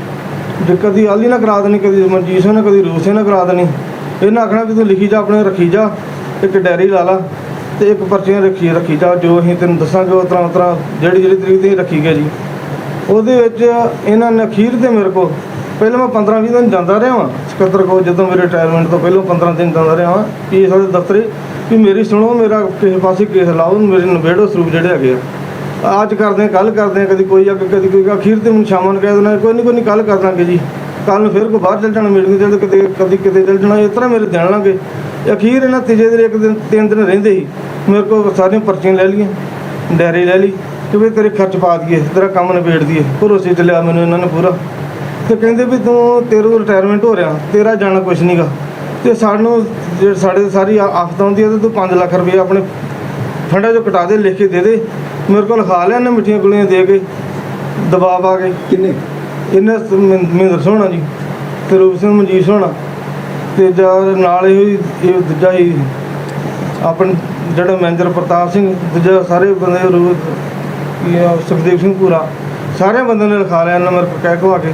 ਜੇ ਕਦੀ ਆਲੀ ਨਾ ਕਰਾ ਦੇਣੀ, ਕਦੀ ਮਨਜੀਤ ਸਿੰਘ ਨੇ, ਕਦੀ ਰੂਪ ਸਿੰਘ ਨੇ ਕਰਾ ਦੇਣੀ। ਇਹਨਾਂ ਆਖਣਾ ਵੀ ਤੂੰ ਲਿਖੀ ਜਾ, ਆਪਣੇ ਰੱਖੀ ਜਾ, ਇੱਕ ਡਾਇਰੀ ਲਾ ਲਾ ਤੇ ਇੱਕ ਪਰਚੀਆਂ ਰੱਖੀ ਜਾ, ਜੋ ਅਸੀਂ ਤੈਨੂੰ ਦੱਸਾਂਗੇ ਉਹ ਤਰ੍ਹਾਂ ਜਿਹੜੀ ਤਰੀਕ 'ਤੇ ਰੱਖੀ ਗਿਆ ਜੀ। ਉਹਦੇ ਵਿੱਚ ਇਹਨਾਂ ਨੇ ਅਖੀਰ ਤੇ ਮੇਰੇ ਕੋਲ ਪਹਿਲਾਂ ਮੈਂ 15-20 ਦਿਨ ਜਾਂਦਾ ਰਿਹਾ ਵਾਂ ਸਕੱਤਰ ਕੋਲ। ਜਦੋਂ ਮੇਰੇ ਰਿਟਾਇਰਮੈਂਟ ਤੋਂ ਪਹਿਲਾਂ 15 ਦਿਨ ਜਾਂਦਾ ਰਿਹਾ ਵਾਂ ਪੀਏ ਸਾਹਿਬ ਦੇ ਦਫ਼ਤਰੇ ਵੀ ਮੇਰੀ ਸੁਣੋ, ਮੇਰਾ ਕਿਸੇ ਪਾਸੇ ਕੇਸ ਲਾਓ, ਮੇਰੇ ਨਵੇੜੋ ਸਰੂਪ ਜਿਹੜੇ ਹੈਗੇ ਆ। ਅੱਜ ਕਰਦੇ ਕੱਲ੍ਹ ਕਰਦੇ, ਕਦੀ ਕੋਈ ਅੱਗੇ ਕਦੀ ਕੋਈ। ਅਖੀਰ ਤੇ ਮੈਨੂੰ ਸ਼ਾਮਾਂ ਨੂੰ ਕਹਿ ਦੇਣਾ ਕੋਈ ਨਹੀਂ ਕੱਲ੍ਹ ਕਰ ਦਾਂਗੇ ਜੀ। ਕੱਲ੍ਹ ਨੂੰ ਫਿਰ ਕੋਈ ਬਾਹਰ ਚੱਲ ਜਾਣਾ, ਮੀਟਿੰਗ ਚੱਲ ਕਦੀ ਕਿਤੇ ਚੱਲ ਜਾਣਾ। ਇਸ ਤਰ੍ਹਾਂ ਮੇਰੇ ਦੇਣ ਲਾਂਗੇ। ਅਖੀਰ ਇਹਨਾਂ ਤੀਜੇ ਦਿਨ 1 ਦਿਨ 3 ਦਿਨ ਰਹਿੰਦੇ ਸੀ। ਮੇਰੇ ਕੋਲ ਸਾਰੀਆਂ ਪਰਚੀਆਂ ਲੈ ਲਈਆਂ, ਡਾਇਰੀ ਲੈ ਲਈ ਕਿ ਵੀ ਤੇਰੇ ਖਰਚ ਪਾ ਦਈਏ, ਤੇਰਾ ਕੰਮ ਨਿਬੇੜ ਦਈਏ। ਭਰੋਸੇ 'ਚ ਲਿਆ ਮੈਨੂੰ ਇਹਨਾਂ ਨੇ ਪੂਰਾ। ਤੇ ਕਹਿੰਦੇ ਵੀ ਤੇਰਾ ਰਿਟਾਇਰਮੈਂਟ ਹੋ ਰਿਹਾ, ਤੇਰਾ ਜਾਣਾ ਕੁਛ ਨਹੀਂ ਗਾ। ਤੇ ਸਾਨੂੰ ਜੇ ਸਾਡੇ ਸਾਰੀ ਆਫਤ ਆਉਂਦੀ ਹੈ ਤਾਂ ਤੂੰ 5 ਲੱਖ ਰੁਪਏ ਆਪਣੇ ਫੰਡਾਂ 'ਚੋਂ ਕਟਾ ਦੇ, ਲਿਖ ਕੇ ਦੇ ਦੇ। ਮੇਰੇ ਕੋਲ ਲਿਖਾ ਲਿਆ ਇਹਨੇ ਮਿੱਠੀਆਂ ਗੋਲੀਆਂ ਦੇ ਕੇ, ਦਬਾਅ ਪਾ ਕੇ। ਕਿੰਨੇ? ਇਹਨੇ ਮਹਿੰਦਰ ਸੋਹਣਾ ਜੀ ਤੇ ਰੂਪ ਸਿੰਘ ਮਨਜੀਤ ਸੋਹਣਾ ਤੇ ਨਾਲ ਇਹ ਦੂਜਾ ਹੀ ਆਪਣੇ ਜਿਹੜਾ ਮੈਨੇਜਰ ਪ੍ਰਤਾਪ ਸਿੰਘ, ਦੂਜਾ ਸਾਰੇ ਬੰਦੇ ਸੁਖਦੇਵ ਸਿੰਘ ਪੂਰਾ, ਸਾਰਿਆਂ ਬੰਦਿਆਂ ਨੇ ਲਿਖਾ ਲਿਆ ਇਹਨਾਂ ਮੇਰੇ ਕੋਲ ਕਹਿ ਕਵਾ ਕੇ।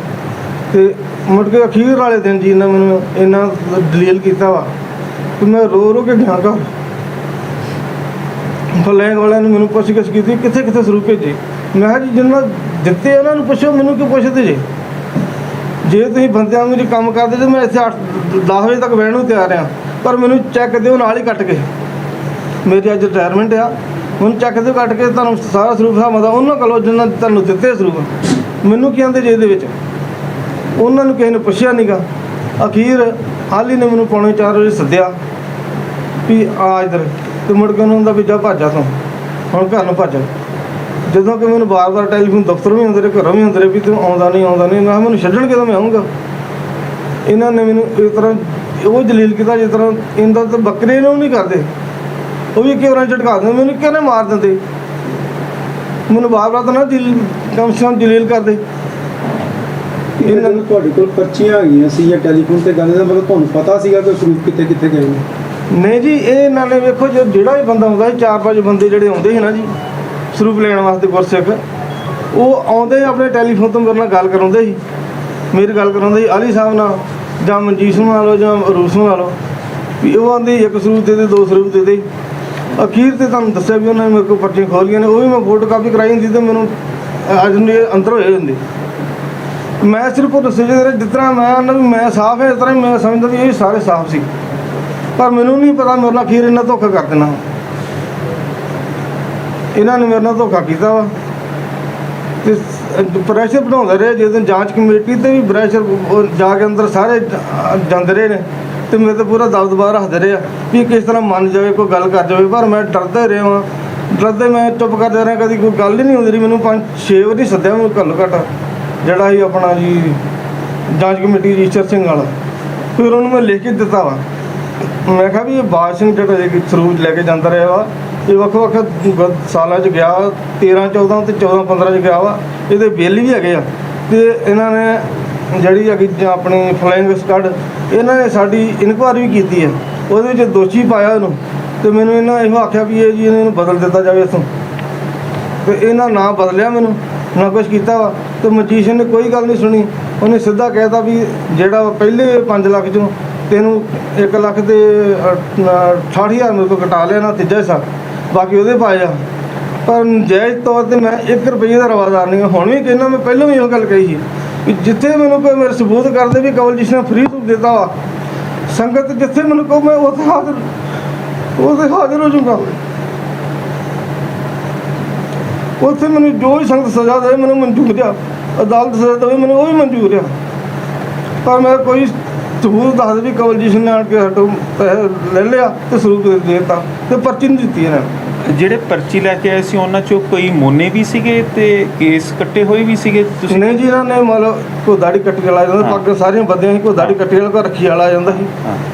ਤੇ ਮੁੜ ਕੇ ਅਖੀਰ ਵਾਲੇ ਦਿਨ ਜੀ ਇਹਨਾਂ ਮੈਨੂੰ ਇੰਨਾ ਦਲੀਲ ਕੀਤਾ ਵਾ ਕਿ ਮੈਂ ਰੋ ਕੇ ਗਿਆ ਘਰ। ਫਲੈਂਗ ਵਾਲਿਆਂ ਨੇ ਮੈਨੂੰ ਪੁੱਛ-ਗਿੱਛ ਕੀਤੀ ਕਿੱਥੇ ਸਰੂਪ ਭੇਜੇ। ਮੈਂ ਕਿਹਾ ਜੀ ਜਿਹਨਾਂ ਦਿੱਤੇ ਉਹਨਾਂ ਨੂੰ ਪੁੱਛੋ, ਮੈਨੂੰ ਕਿਉਂ ਪੁੱਛਦੇ ਜੇ ਤੁਸੀਂ ਬੰਦਿਆਂ ਨੂੰ ਕੰਮ ਕਰਦੇ ਤਾਂ ਮੈਂ ਇੱਥੇ 8-10 ਵਜੇ ਤੱਕ ਬਹਿਣ ਨੂੰ ਤਿਆਰ ਹਾਂ, ਪਰ ਮੈਨੂੰ ਚੈੱਕ ਦਿਓ ਨਾਲ ਹੀ ਕੱਟ ਕੇ। ਮੇਰੀ ਅੱਜ ਰਿਟਾਇਰਮੈਂਟ ਆ, ਮੈਨੂੰ ਚੈੱਕ ਦਿਓ ਕੱਟ ਕੇ, ਤੁਹਾਨੂੰ ਸਾਰਾ ਸਰੂਪ ਹਿਸਾਬ ਦਾ ਉਹਨਾਂ ਕੋਲੋਂ ਜਿਨ੍ਹਾਂ ਤੁਹਾਨੂੰ ਦਿੱਤੇ ਸਰੂਪ। ਮੈਨੂੰ ਕੀ ਆਂਦੇ ਜੇ ਇਹਦੇ ਵਿੱਚ ਉਹਨਾਂ ਨੂੰ ਕਿਸੇ ਨੇ ਪੁੱਛਿਆ ਨਹੀਂ ਗਾ। ਅਖੀਰ ਹਾਲੀ ਨੇ ਮੈਨੂੰ ਪੌਣੇ 4 ਵਜੇ ਸੱਦਿਆ ਵੀ ਆ ਇੱਧਰ, ਤੇ ਮੁੜ ਕੇ ਉਹਨਾਂ ਦਾ ਵੀ ਜਾ ਭੱਜਾ ਤੂੰ ਹੁਣ ਘਰ ਨੂੰ ਭੱਜ। ਜਦੋਂ ਕਿ ਮੈਨੂੰ ਵਾਰ-ਵਾਰ ਟੈਲੀਫੋਨ ਦਫ਼ਤਰ ਵੀ ਹੁੰਦੇ ਰਹੇ, ਘਰੋਂ ਵੀ ਹੁੰਦੇ ਰਹੇ ਵੀ ਤੂੰ ਆਉਂਦਾ ਨਹੀਂ। ਮੈਂ ਕਿਹਾ ਮੈਨੂੰ ਛੱਡਣ ਕਿਦੋਂ ਮੈਂ ਆਊਂਗਾ। ਇਹਨਾਂ ਨੇ ਮੈਨੂੰ ਇਸ ਤਰ੍ਹਾਂ ਉਹ ਜਲੀਲ ਕੀਤਾ ਜਿਸ ਤਰ੍ਹਾਂ ਇਹਦਾ ਤਾਂ ਬੱਕਰੇ ਨੂੰ ਨਹੀਂ ਕਰਦੇ, ਉਹ ਵੀ ਕਿਉਂ ਝਟਕਾ ਦਿੰਦੇ, ਮੈਨੂੰ ਕਿਹਨੇ ਮਾਰ ਦਿੰਦੇ। ਮੈਨੂੰ ਵਾਰ-ਵਾਰ ਤਾਂ ਨਾ ਕਮ ਸੇ ਕਮ ਜਲੀਲ ਕਰਦੇ। ਇਹਨਾਂ ਨੂੰ ਤੁਹਾਡੇ ਕੋਲ ਪਰਚੀਆਂ ਆ ਗਈਆਂ ਸੀ ਜਾਂ ਟੈਲੀਫੋਨ ਤੇ ਗੱਲ ਦਾ ਮਤਲਬ ਤੁਹਾਨੂੰ ਪਤਾ ਸੀਗਾ ਕਿ ਸਰੂਪ ਕਿੱਥੇ ਗਏ ਨੇ? ਨਹੀਂ ਜੀ, ਇਹ ਇਹਨਾਂ ਨੇ ਵੇਖੋ ਜਿਹੜਾ ਵੀ ਬੰਦਾ ਆਉਂਦਾ ਸੀ, 4-5 ਬੰਦੇ ਜਿਹੜੇ ਆਉਂਦੇ ਸੀ ਨਾ ਜੀ ਸਰੂਪ ਲੈਣ ਵਾਸਤੇ ਗੁਰਸਿੱਖ, ਉਹ ਆਉਂਦੇ ਆਪਣੇ ਟੈਲੀਫੋਨ ਤੋਂ ਮੇਰੇ ਨਾਲ ਗੱਲ ਕਰਾਉਂਦੇ ਸੀ, ਮੇਰੀ ਗੱਲ ਕਰਾਉਂਦੇ ਸੀ ਆਲੀ ਸਾਹਿਬ ਨਾਲ ਜਾਂ ਮਨਜੀਤ ਸਿੰਘ ਨਾਲ ਜਾਂ ਰੂਪ ਸਿੰਘ ਨਾਲ, ਵੀ ਉਹ ਆਉਂਦੇ ਇੱਕ ਸਰੂਪ ਦੇ 2 ਸਰੂਪ ਦੇ ਦੇ। ਅਖੀਰ ਤੇ ਤੁਹਾਨੂੰ ਦੱਸਿਆ ਵੀ ਉਹਨਾਂ ਨੇ ਮੇਰੇ ਕੋਲ ਪਰਚੀਆਂ ਖੋਲ੍ਹੀਆਂ ਨੇ, ਉਹ ਵੀ ਮੈਂ ਫੋਟੋ ਕਾਪੀ ਕਰਾਈ ਹੁੰਦੀ ਤੇ ਮੈਨੂੰ ਅੱਜ ਨੂੰ ਇਹ ਅੰਦਰ ਹੋਏ ਹੁੰਦੇ। ਮੈਂ ਸਿਰਫ ਉਹ ਦੱਸੇ ਜਿਹੜੇ ਜਿਸ ਤਰ੍ਹਾਂ ਮੈਂ ਵੀ ਮੈਂ ਸਾਫ਼ ਹੈ, ਇਸ ਤਰ੍ਹਾਂ ਹੀ ਮੈਂ ਸਮਝਦਾ ਵੀ ਇਹ ਸਾਰੇ ਸਾਫ਼ ਸੀ, ਪਰ ਮੈਨੂੰ ਨਹੀਂ ਪਤਾ ਮੇਰੇ ਨਾਲ ਅਖੀਰ ਇਹਨਾਂ ਧੋਖਾ ਕਰ ਦੇਣਾ। ਇਹਨਾਂ ਨੇ ਮੇਰੇ ਨਾਲ ਧੋਖਾ ਕੀਤਾ ਵਾ ਤੇ ਪ੍ਰੈਸ਼ਰ ਬਣਾਉਂਦੇ ਰਹੇ। ਜਦੋਂ ਜਾਂਚ ਕਮੇਟੀ ਤੇ ਵੀ ਪ੍ਰੈਸ਼ਰ ਜਾ ਕੇ ਅੰਦਰ ਸਾਰੇ ਜਾਂਦੇ ਰਹੇ ਨੇ ਤੇ ਮੇਰੇ ਤੇ ਪੂਰਾ ਦਬਦਬਾ ਰੱਖਦੇ ਰਹੇ ਆ ਵੀ ਕਿਸ ਤਰ੍ਹਾਂ ਮੰਨ ਜਾਵੇ, ਕੋਈ ਗੱਲ ਕਰ ਜਾਵੇ, ਪਰ ਮੈਂ ਡਰਦਾ ਰਿਹਾ ਵਾਂ। ਡਰਦੇ ਮੈਂ ਚੁੱਪ ਕਰਦੇ ਰਿਹਾ, ਕਦੀ ਕੋਈ ਗੱਲ ਹੀ ਨਹੀਂ ਹੁੰਦੀ ਰਹੀ। ਮੈਨੂੰ 5-6 ਵਾਰੀ ਸੱਦਿਆ ਮੈਨੂੰ ਘੱਲੋ ਘੱਟ ਜਿਹੜਾ ਸੀ ਆਪਣਾ ਜੀ ਜਾਂਚ ਕਮੇਟੀ ਈਸ਼ਰ ਸਿੰਘ ਵਾਲਾ, ਫਿਰ ਉਹਨੂੰ ਮੈਂ ਲਿਖ ਕੇ ਦਿੱਤਾ ਵਾ। ਮੈਂ ਕਿਹਾ ਵੀ ਇਹ ਬਾਜ ਸਿੰਘ ਜਿਹੜਾ ਸਰੂਪ ਲੈ ਕੇ ਜਾਂਦਾ ਰਿਹਾ ਵਾ, ਇਹ ਵੱਖ ਸਾਲਾਂ 'ਚ ਗਿਆ, 13-14 ਤੇ 14-15 'ਚ ਗਿਆ ਵਾ, ਇਹਦੇ ਬਿੱਲ ਵੀ ਹੈਗੇ ਆ। ਤੇ ਇਹਨਾਂ ਨੇ ਜਿਹੜੀ ਹੈਗੀ ਆਪਣੀ ਫਲਾਈਂਗ ਸਕੁਆਡ, ਇਹਨਾਂ ਨੇ ਸਾਡੀ ਇਨਕੁਆਇਰੀ ਵੀ ਕੀਤੀ ਹੈ, ਉਹਦੇ ਵਿੱਚ ਦੋਸ਼ੀ ਪਾਇਆ ਉਹਨੂੰ। ਤੇ ਮੈਨੂੰ ਇਹਨਾਂ ਇਹੋ ਆਖਿਆ ਵੀ ਇਹ ਜੀ ਇਹਨੂੰ ਬਦਲ ਦਿੱਤਾ ਜਾਵੇ ਇੱਥੋਂ, ਤੇ ਇਹਨਾਂ ਨਾ ਬਦਲਿਆ, ਮੈਨੂੰ ਨਾ ਕੁਛ ਕੀਤਾ ਵਾ। ਤੇ ਮਨਜੀਤ ਸਿੰਘ ਨੇ ਕੋਈ ਗੱਲ ਨਹੀਂ ਸੁਣੀ, ਉਹਨੇ ਸਿੱਧਾ ਕਹਿਤਾ ਵੀ ਜਿਹੜਾ ਪਹਿਲੇ 5 ਲੱਖ 'ਚੋਂ ਤੈਨੂੰ 1 ਲੱਖ ਤੇ 68,000 ਮੇਰੇ ਤੋਂ ਕਟਾ ਲਿਆ ਨਾ, ਤੀਜਾ ਹਿੱਸਾ ਬਾਕੀ ਉਹਦੇ ਪਾਏ ਆ। ਪਰ ਨਜਾਇਜ਼ ਤੌਰ ਤੇ ਮੈਂ 1 ਰੁਪਈਏ ਦਾ ਰਵਾਦਾਰ ਨਹੀਂ। ਹੁਣ ਵੀ ਕਹਿੰਦਾ, ਮੈਂ ਪਹਿਲਾਂ ਵੀ ਇਹੋ ਗੱਲ ਕਹੀ ਸੀ ਕਿ ਜਿੱਥੇ ਮੈਨੂੰ ਕੋਈ ਮੇਰੇ ਸਬੂਤ ਕਰਦੇ ਵੀ ਕਵਲਜੀਤ ਨੇ ਫਰੀ ਸੂਪ ਦਿੱਤਾ ਵਾ, ਸੰਗਤ ਜਿੱਥੇ ਮੈਨੂੰ ਕਹੋ ਮੈਂ ਉੱਥੇ ਹਾਜ਼ਰ ਹੋ ਜਾਊਗਾ। ਉੱਥੇ ਮੈਨੂੰ ਜੋ ਵੀ ਸੰਗਤ ਸਜ਼ਾ ਦੇਵੇ ਮੈਨੂੰ ਮਨਜ਼ੂਰ ਆ, ਅਦਾਲਤ ਸਜ਼ਾ ਦੇਵੇ ਮੈਨੂੰ ਉਹ ਵੀ ਮਨਜ਼ੂਰ ਆ। ਪਰ ਮੈਂ ਕੋਈ ਸਬੂਤ ਦੱਸ ਦੇ ਵੀ ਕਵਲਜੀਤ ਨੇ ਆਣ ਕੇ ਹਟੋ ਪੈਸੇ ਲੈ ਲਿਆ ਤੇ ਸਰੂਪ ਦੇ ਦਿੱਤਾ ਤੇ ਪਰਚੀ ਨਹੀਂ ਦਿੱਤੀ ਇਹਨਾਂ ਨੇ। ਜਿਹੜੇ ਪਰਚੀ ਲੈ ਕੇ ਆਏ ਸੀ ਉਹਨਾਂ 'ਚੋਂ ਕੋਈ ਮੋਨੇ ਵੀ ਸੀਗੇ ਤੇ ਕੇਸ ਕੱਟੇ ਹੋਏ ਵੀ ਸੀਗੇ ਤੁਸੀਂ? ਨਹੀਂ ਜੀ, ਇਹਨਾਂ ਨੇ ਮਤਲਬ ਕੋਈ ਦਾੜੀ ਕੱਟੀ ਵਾਲਾ ਜਾਂਦਾ, ਪੱਗ ਸਾਰੀਆਂ ਬੰਦਿਆਂ ਸੀ, ਕੋਈ ਦਾੜੀ ਕੱਟੀ ਵਾਲਾ, ਕੋਈ ਰੱਖੀ ਵਾਲਾ ਜਾਂਦਾ ਸੀ।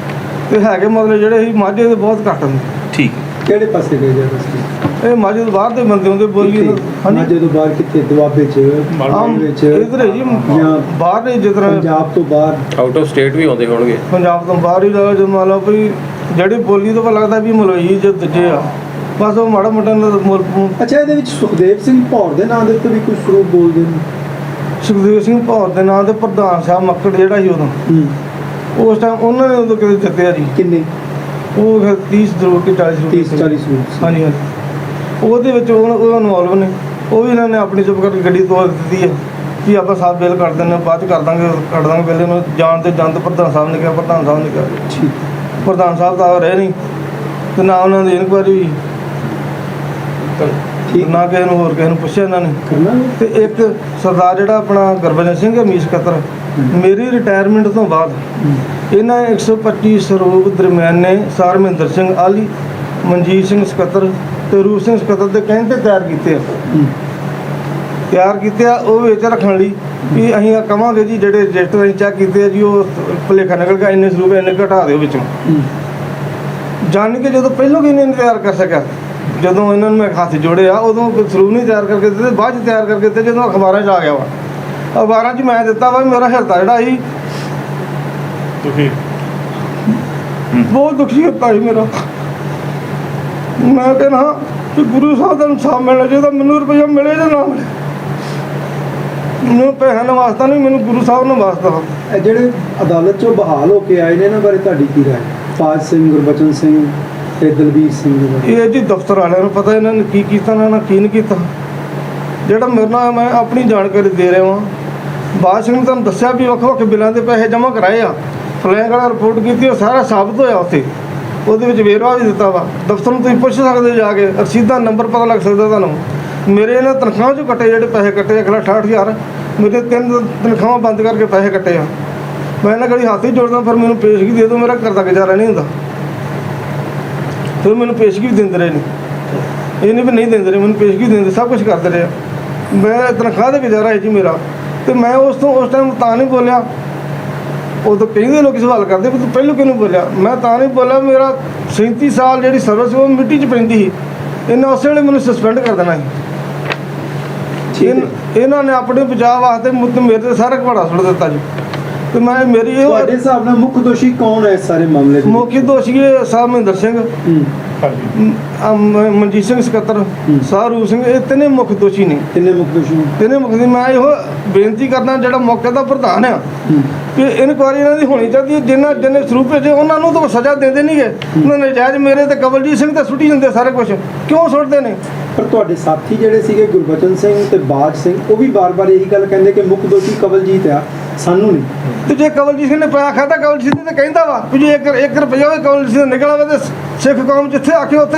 ਤੇ ਹੈਗੇ ਮਤਲਬ ਜਿਹੜੇ ਸੀ ਮਾਝੇ ਦੇ ਬਹੁਤ ਘੱਟ ਹੁੰਦੇ। ਠੀਕ। ਕਿਹੜੇ ਪਾਸੇ ਗਏ ਜਾਂ ਤੁਸੀਂ? ਇਹ ਮਾਝੇ ਤੋਂ ਬਾਹਰ ਦੇ ਬੰਦੇ ਹੁੰਦੇ ਬੋਲੀ। ਮਾਝੇ ਤੋਂ ਬਾਹਰ ਕਿੱਥੇ? ਦੁਆਬੇ 'ਚ, ਮਾਲਵੇ 'ਚ, ਇਧਰ ਹੈ ਜੀ ਜਾਂ ਬਾਹਰ ਨੇ, ਜਿਸ ਤਰ੍ਹਾਂ ਪੰਜਾਬ ਤੋਂ ਬਾਹਰ, ਆਊਟ ਆਫ ਸਟੇਟ ਵੀ ਆਉਂਦੇ ਹੋਣਗੇ। ਪੰਜਾਬ ਤੋਂ ਬਾਹਰ ਹੀ ਲਗਾ, ਜਦੋਂ ਮੰਨ ਲਓ ਵੀ ਜਿਹੜੀ ਬੋਲੀ ਤੋਂ ਪਤਾ ਲੱਗਦਾ ਵੀ ਮਲਵਈ ਜੇ ਦੂਜੇ ਆ, ਬਸ ਉਹ ਮਾੜਾ ਮੋਟਾ ਅੱਛਾ, ਇਹਦੇ ਵਿੱਚ ਸੁਖਦੇਵ ਸਿੰਘ ਭੌਰ ਦੇ ਨਾਂ ਦੇ ਉੱਤੇ ਵੀ ਕੁਝ ਸਰੂਪ ਬੋਲਦੇ ਨੇ। ਸੁਖਦੇਵ ਸਿੰਘ ਭੌਰ ਦੇ ਨਾਂ ਦੇ ਪ੍ਰਧਾਨ ਸਾਹਿਬ ਮੱਕੜ ਜਿਹੜਾ ਸੀ ਉਦੋਂ, ਉਸ ਟਾਈਮ ਉਹਨਾਂ ਨੇ ਉਦੋਂ ਕਿਤੇ ਦਿੱਤੇ ਆ ਜੀ। ਕਿੰਨੇ? ਉਹ 30 ਸਰੂਪ ਕਿ 40 ਸਰੂਪ। 30-40 ਸਰੂਪ। ਹਾਂਜੀ ਹਾਂਜੀ, ਉਹਦੇ ਵਿੱਚ ਉਹ ਇਨਵੋਲਵ ਨੇ। ਉਹ ਵੀ ਇਹਨਾਂ ਨੇ ਆਪਣੀ ਚੁੱਪ ਕਰਕੇ ਗੱਡੀ ਤੋੜ ਦਿੱਤੀ ਹੈ ਕਿ ਆਪਾਂ ਸਾਹਿਬ ਬਿੱਲ ਕੱਢ ਦਿੰਦੇ, ਬਾਅਦ 'ਚ ਕੱਢ ਦਾਂਗੇ ਬਿੱਲ। ਇਹਨੂੰ ਜਾਣ ਤੇ ਜੰਦ ਪ੍ਰਧਾਨ ਸਾਹਿਬ ਨੇ ਕਿਹਾ, ਪ੍ਰਧਾਨ ਸਾਹਿਬ ਨੇ ਕਿਹਾ ਠੀਕ। ਪ੍ਰਧਾਨ ਸਾਹਿਬ ਤਾਂ ਰਹੇ ਨਹੀਂ ਤੇ ਨਾ ਉਹਨਾਂ ਦੀ ਇਨਕੁਆਇਰੀ, ਨਾ ਕਿਸੇ ਨੂੰ ਹੋਰ ਕਿਸੇ ਨੂੰ ਪੁੱਛਿਆ ਇਹਨਾਂ ਨੇ। ਤੇ ਇੱਕ ਸਰਦਾਰ ਜਿਹੜਾ ਆਪਣਾ ਗੁਰਬਚਨ ਸਿੰਘ ਅਮੀਰ ਸਕੱਤਰ, ਮੇਰੀ ਰਿਟਾਇਰਮੈਂਟ ਤੋਂ ਬਾਅਦ ਇਹਨਾਂ 125 ਸਰੂਪ ਦਰਮਿਆਨੇ ਸਰਮਿੰਦਰ ਸਿੰਘ ਆਲੀ, ਮਨਜੀਤ ਸਿੰਘ ਸਕੱਤਰ ਤੇ ਰੂਪ ਸਿੰਘ ਸਕੱਤਰ ਦੇ ਕਹਿਣ 'ਤੇ ਤਿਆਰ ਕੀਤੇ ਆ ਉਹ ਵਿੱਚ ਰੱਖਣ ਲਈ ਵੀ ਅਸੀਂ ਆ ਕਵਾਂਗੇ ਜੀ ਜਿਹੜੇ ਰਜਿਸਟਰ ਅਸੀਂ ਚੈੱਕ ਕੀਤੇ ਆ ਜੀ ਉਹ ਭੁਲੇਖਾ ਨਿਕਲ ਗਿਆ, ਇੰਨੇ ਸਰੂਪ ਇੰਨੇ ਘਟਾ ਦਿਓ ਵਿੱਚੋਂ। ਜਾਣ ਕੇ ਜਦੋਂ ਪਹਿਲੋਂ ਕਿ ਨਹੀਂ ਤਿਆਰ ਕਰ ਸਕਿਆ, ਜਦੋਂ ਇਹਨਾਂ ਨੂੰ ਮੈਂ ਹੱਥ ਜੋੜਿਆ ਉਦੋਂ ਸਰੂਪ ਨਹੀਂ ਤਿਆਰ ਕਰਕੇ ਦਿੱਤੇ, ਬਾਅਦ 'ਚ ਤਿਆਰ ਕਰਕੇ ਦਿੱਤੇ ਜਦੋਂ ਅਖਬਾਰਾਂ 'ਚ ਆ ਗਿਆ ਵਾ। ਅਖਬਾਰਾਂ 'ਚ ਮੈਂ ਦਿੱਤਾ ਵਾ, ਮੇਰਾ ਹਿਰਦਾ ਜਿਹੜਾ ਸੀ ਬਹੁਤ ਦੁਖੀ ਹਿਰਦਾ ਸੀ ਮੇਰਾ। ਮੈਂ ਕਹਿੰਦਾ ਕਿ ਗੁਰੂ ਸਾਹਿਬ ਦਾ ਇਨਸਾਫ ਮਿਲਣਾ ਚਾਹੀਦਾ, ਮੈਨੂੰ ਰੁਪਈਆ ਮਿਲੇ ਜਾਂ ਨਾ ਮਿਲੇ, ਮੈਨੂੰ ਪੈਸਿਆਂ ਦਾ ਵਾਸਤਾ ਨਹੀਂ, ਮੈਨੂੰ ਗੁਰੂ ਸਾਹਿਬ ਨਾਲ ਵਾਸਤਾ। ਇਹ ਜਿਹੜੇ ਅਦਾਲਤ 'ਚੋਂ ਬਹਾਲ ਹੋ ਕੇ ਆਏ ਨੇ ਇਹਨਾਂ ਬਾਰੇ ਤੁਹਾਡੀ ਕੀ ਰਾਏ? ਪਾਜ ਸਿੰਘ, ਗੁਰਬਚਨ ਸਿੰਘ ਤੇ ਦਲਬੀਰ ਸਿੰਘ ਦੇ ਬਾਰੇ? ਇਹ ਜੀ ਦਫ਼ਤਰ ਵਾਲਿਆਂ ਨੂੰ ਪਤਾ ਇਹਨਾਂ ਨੇ ਕੀ ਕੀਤਾ, ਇਹਨਾਂ ਨੇ ਕੀ ਨਹੀਂ ਕੀਤਾ। ਜਿਹੜਾ ਮੇਰੇ ਨਾਲ ਮੈਂ ਆਪਣੀ ਜਾਣਕਾਰੀ ਦੇ ਰਿਹਾ ਵਾਂ, ਬਾਜ ਸਿੰਘ ਨੇ ਤੁਹਾਨੂੰ ਦੱਸਿਆ ਵੀ ਵੱਖ ਬਿੱਲਾਂ ਦੇ ਪੈਸੇ ਜਮ੍ਹਾਂ ਕਰਾਏ ਆ, ਫਲੈਂਗ ਵਾਲਾ ਰਿਪੋਰਟ ਕੀਤੀ, ਉਹ ਸਾਰਾ ਸਾਬਤ ਹੋਇਆ ਉੱਥੇ, ਉਹਦੇ ਵਿੱਚ ਵੇਰਵਾ ਵੀ ਦਿੱਤਾ ਵਾ। ਦਫ਼ਤਰ ਨੂੰ ਤੁਸੀਂ ਪੁੱਛ ਸਕਦੇ ਜਾ ਕੇ, ਰਸੀਦਾਂ ਨੰਬਰ ਪਤਾ ਲੱਗ ਸਕਦਾ ਤੁਹਾਨੂੰ। ਮੇਰੇ ਇਹਨਾਂ ਤਨਖਾਹਾਂ 'ਚੋਂ ਕੱਟੇ ਜਿਹੜੇ ਪੈਸੇ ਕੱਟੇ 1,68,000, ਮੇਰੇ 3 ਤਨਖਾਹਾਂ ਬੰਦ ਕਰਕੇ ਪੈਸੇ ਕੱਟੇ ਆ। ਮੈਂ ਇਹਨਾਂ ਘੜੀ ਹੱਥ ਹੀ ਜੋੜਦਾ, ਫਿਰ ਮੈਨੂੰ ਪੇਸ਼ਗੀ ਦੇ ਦਿਓ, ਮੇਰਾ ਘਰ ਦਾ ਗੁਜ਼ਾਰਾ ਨਹੀਂ ਹੁੰਦਾ। ਫਿਰ ਮੈਨੂੰ ਪੇਸ਼ਗੀ ਵੀ ਦਿੰਦੇ ਰਹੇ ਨੇ, ਇਹ ਨਹੀਂ ਵੀ ਨਹੀਂ ਦਿੰਦੇ ਰਹੇ, ਮੈਨੂੰ ਪੇਸ਼ਗੀ ਦਿੰਦੇ, ਸਭ ਕੁਛ ਕਰਦੇ ਰਹੇ। ਮੈਂ ਤਨਖਾਹ ਦਾ ਗੁਜ਼ਾਰਾ ਹੈ ਜੀ ਮੇਰਾ। ਤੇ ਮੈਂ ਉਸ ਟਾਈਮ ਤਾਂ ਨਹੀਂ ਬੋਲਿਆ। ਉਦੋਂ ਕਹਿੰਦੇ ਲੋਕ ਸਵਾਲ ਕਰਦੇ ਵੀ ਤੂੰ ਪਹਿਲੋਂ ਕਿਉਂ ਨਹੀਂ ਬੋਲਿਆ। ਮੈਂ ਤਾਂ ਨਹੀਂ ਬੋਲਿਆ, ਮੇਰਾ 37 ਸਾਲ ਜਿਹੜੀ ਸਰਵਿਸ ਉਹ ਮਿੱਟੀ 'ਚ ਪੈਂਦੀ ਸੀ। ਇਹਨਾਂ ਉਸੇ ਵੇਲੇ ਮੈਨੂੰ ਸਸਪੈਂਡ ਕਰ ਦੇਣਾ ਸੀ। ਇਹਨਾਂ ਨੇ ਆਪਣੇ ਬਚਾਅ ਵਾਸਤੇ ਮੇਰੇ ਤੇ ਸਾਰਾ ਘਵਾੜਾ ਸੁੱਟ ਦਿੱਤਾ ਜੀ। ਤੇ ਮੈਂ ਮੇਰੀ ਇਹ ਤੁਹਾਡੇ ਹਿਸਾਬ ਨਾਲ ਮੁੱਖ ਦੋਸ਼ੀ ਕੌਣ ਹੈ ਇਸ ਸਾਰੇ ਮਾਮਲੇ ਦੇ? ਮੁੱਖ ਦੋਸ਼ੀ ਇਹ ਸਾਹਿਬ ਮਹਿੰਦਰ ਸਿੰਘ, ਹੂੰ, ਮਨਜੀਤ ਸਿੰਘ ਸਕੱਤਰ, ਸਾਹਰੂਪ ਸਿੰਘ, ਇਹ ਤਿੰਨੇ ਮੁੱਖ ਦੋਸ਼ੀ ਨੇ। ਕਿੰਨੇ ਮੁੱਖ ਦੋਸ਼ੀ ਨੇ? ਤਿੰਨੇ ਮੁੱਖ ਦੀ ਮੈਂ ਇਹੋ ਬੇਨਤੀ ਕਰਦਾ ਜਿਹੜਾ ਮੌਕੇ ਦਾ ਪ੍ਰਧਾਨ ਆ ਹੂੰ, ਕਿ ਇਨਕੁਆਇਰੀ ਇਹਨਾਂ ਦੀ ਹੋਣੀ ਚਾਹੀਦੀ ਹੈ। ਜਿਹਨੇ ਸਰੂਪ ਭੇਜੇ ਉਹਨਾਂ ਨੂੰ ਤਾਂ ਸਜ਼ਾ ਦਿੰਦੇ ਨਹੀਂਗੇ। ਉਹਨਾਂ ਨੇ ਨਜਾਇਜ਼ ਮੇਰੇ ਤੇ ਕਵਲਜੀਤ ਸਿੰਘ ਤੇ ਸੁੱਟੀ ਜਾਂਦੇ ਸਾਰੇ ਕੁਝ, ਕਿਉਂ ਸੁੱਟਦੇ ਨੇ? ਪਰ ਤੁਹਾਡੇ ਸਾਥੀ ਜਿਹੜੇ ਸੀਗੇ ਗੁਰਬਚਨ ਸਿੰਘ ਤੇ ਬਾਜ ਸਿੰਘ, ਉਹ ਵੀ ਬਾਰ-ਬਾਰ ਇਹੀ ਗੱਲ ਕਹਿੰਦੇ ਕਿ ਮੁੱਖ ਦੋਸ਼ੀ ਕਵਲਜੀਤ ਆ, ਸਾਨੂੰ ਨਹੀਂ। ਤੇ ਜੇ ਕਵਲਜੀਤ ਸਿੰਘ ਨੇ ਪੈਸਾ ਖਾਧਾ, ਕਵਲਜੀਤ ਸਿੰਘ ਨੇ ਕਹਿੰਦਾ ਵਾ ਕਿ ਜੇ 1 ਰੁਪਈਆ ਵੀ ਕਵਲਜੀਤ ਸਿੰਘ ਨਿਕਲ ਆਵੇ ਤੇ ਸਿੱਖ ਕੌਮ ਜਿੱਥੇ ਆਖੇ ਉੱਥੇ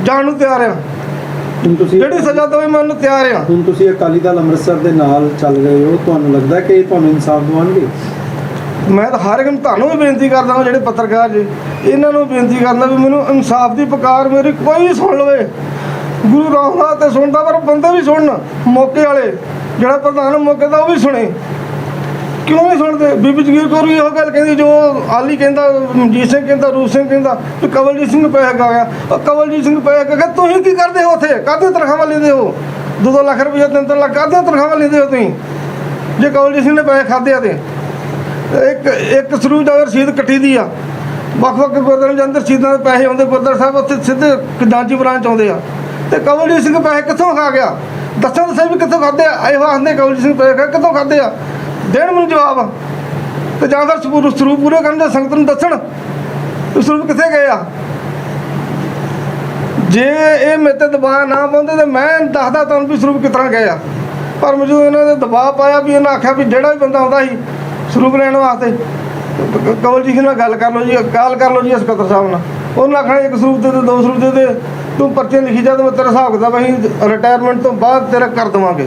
ਜਾਣ ਨੂੰ ਤਿਆਰ ਆ। ਹੁਣ ਤੁਸੀਂ ਜਿਹੜੀ ਸਜ਼ਾ ਦੇਵੇ ਮੈਂ ਉਹਨੂੰ ਤਿਆਰ ਆ। ਹੁਣ ਤੁਸੀਂ ਅਕਾਲੀ ਦਲ ਅੰਮ੍ਰਿਤਸਰ ਦੇ ਨਾਲ ਚੱਲ ਰਹੇ ਹੋ, ਤੁਹਾਨੂੰ ਲੱਗਦਾ ਕਿ ਇਹ ਤੁਹਾਨੂੰ ਇਨਸਾਫ ਦਿਵਾਉਣਗੇ? ਮੈਂ ਤਾਂ ਹਰ ਇੱਕ ਨੂੰ ਤੁਹਾਨੂੰ ਵੀ ਬੇਨਤੀ ਕਰਦਾ ਹਾਂ, ਜਿਹੜੇ ਪੱਤਰਕਾਰ ਜੀ ਇਹਨਾਂ ਨੂੰ ਬੇਨਤੀ ਕਰਦਾ ਵੀ ਮੈਨੂੰ ਇਨਸਾਫ ਦੀ ਪੁਕਾਰ ਮੇਰੀ ਕੋਈ ਵੀ ਸੁਣ ਲਵੇ। ਗੁਰੂ ਰਾਮਦਾਸ ਤੇ ਸੁਣਦਾ, ਪਰ ਬੰਦੇ ਵੀ ਸੁਣਨ ਮੌਕੇ ਵਾਲੇ। ਜਿਹੜਾ ਪ੍ਰਧਾਨ ਮੌਕੇ ਦਾ ਉਹ ਵੀ ਸੁਣੇ, ਕਿਉਂ ਨਹੀਂ ਸੁਣਦੇ? ਬੀਬੀ ਜਗੀਰ ਕੌਰ ਵੀ ਇਹੋ ਗੱਲ ਕਹਿੰਦੀ ਜੋ ਆਲੀ ਕਹਿੰਦਾ, ਮਨਜੀਤ ਸਿੰਘ ਕਹਿੰਦਾ, ਰੂਪ ਸਿੰਘ ਕਹਿੰਦਾ ਵੀ ਕਵਲਜੀਤ ਸਿੰਘ ਪੈਸੇ ਖਾ ਗਿਆ। ਉਹ ਕਵਲਜੀਤ ਸਿੰਘ ਪੈਸੇ ਖਾ ਗਿਆ, ਤੁਸੀਂ ਕੀ ਕਰਦੇ ਹੋ ਉੱਥੇ? ਕਾਹਦੀਆਂ ਤਨਖਾਹਾਂ ਲੈਂਦੇ ਹੋ? 2-2 ਲੱਖ ਰੁਪਈਆ 3-3 ਲੱਖ ਕਾਹਦੀਆਂ ਤਨਖਾਹਾਂ ਲੈਂਦੇ ਹੋ ਤੁਸੀਂ? ਜੇ ਕਵਲਜੀਤ ਸਿੰਘ ਨੇ ਪੈਸੇ ਖਾਦੇ ਆ ਤੇ ਇੱਕ ਸਰੂਪ ਦਾ ਰਸੀਦ ਕੱਟੀ ਦੀ ਆ। ਵੱਖ-ਵੱਖ ਗੁਰਦੁਆਰਿਆਂ ਦੇ ਅੰਦਰ ਰਸੀਦਾਂ ਦੇ ਪੈਸੇ ਆਉਂਦੇ, ਗੁਰਦੁਆਰਾ ਸਾਹਿਬ ਉੱਥੇ ਸਿੱਧੇ ਖਜ਼ਾਨਚੀ ਬ੍ਰਾਂਚ ਆਉਂਦੇ ਆ। ਤੇ ਕਵਲਜੀਤ ਸਿੰਘ ਪੈਸੇ ਕਿੱਥੋਂ ਖਾ ਗਿਆ? ਦੱਸਣ ਸਹੀ ਵੀ ਕਿੱਥੋਂ ਖਾਦੇ ਆ? ਇਹੋ ਆਖਦੇ ਕਵਲਜੀਤ ਸਿੰਘ ਪੈਸੇ ਕਿੱਥੋਂ ਖਾਦੇ ਆ? ਦੇਣ ਮੈਨੂੰ ਜਵਾਬ। ਤੇ ਜਾਂ ਫਿਰ ਸਰੂਪ ਪੂਰੇ ਕਰਨ ਦੇ ਸੰਗਤ ਨੂੰ ਦੱਸਣ ਵੀ ਸਰੂਪ ਕਿੱਥੇ ਗਏ ਆ। ਜੇ ਇਹ ਮੇਰੇ ਤੇ ਦਬਾਅ ਨਾ ਪਾਉਂਦੇ ਤੇ ਮੈਂ ਦੱਸਦਾ ਤੁਹਾਨੂੰ ਵੀ ਸਰੂਪ ਕਿਸ ਤਰ੍ਹਾਂ ਗਏ ਆ। ਪਰ ਮੈਨੂੰ ਇਹਨਾਂ ਨੇ ਦਬਾਅ ਪਾਇਆ ਵੀ ਇਹਨਾਂ ਆਖਿਆ ਵੀ ਜਿਹੜਾ ਵੀ ਬੰਦਾ ਆਉਂਦਾ ਸੀ ਸਰੂਪ ਲੈਣ ਵਾਸਤੇ ਕਵਲਜੀਤ ਸਿੰਘ ਨਾਲ ਗੱਲ ਕਰ ਲਓ ਜੀ ਸਕੱਤਰ ਸਾਹਿਬ ਨਾਲ। ਉਹਨਾਂ ਆਖਣਾ 1 ਸਰੂਪ ਦੇ 2 ਸਰੂਪ ਦੇ ਤੂੰ ਪਰਚੀਆਂ ਲਿਖੀ ਜਾ ਤੇ ਮੈਂ ਤੇਰਾ ਹਿਸਾਬ ਕਿਤਾਬ ਅਸੀਂ ਰਿਟਾਇਰਮੈਂਟ ਤੋਂ ਬਾਅਦ ਤੇਰਾ ਕਰ ਦੇਵਾਂਗੇ।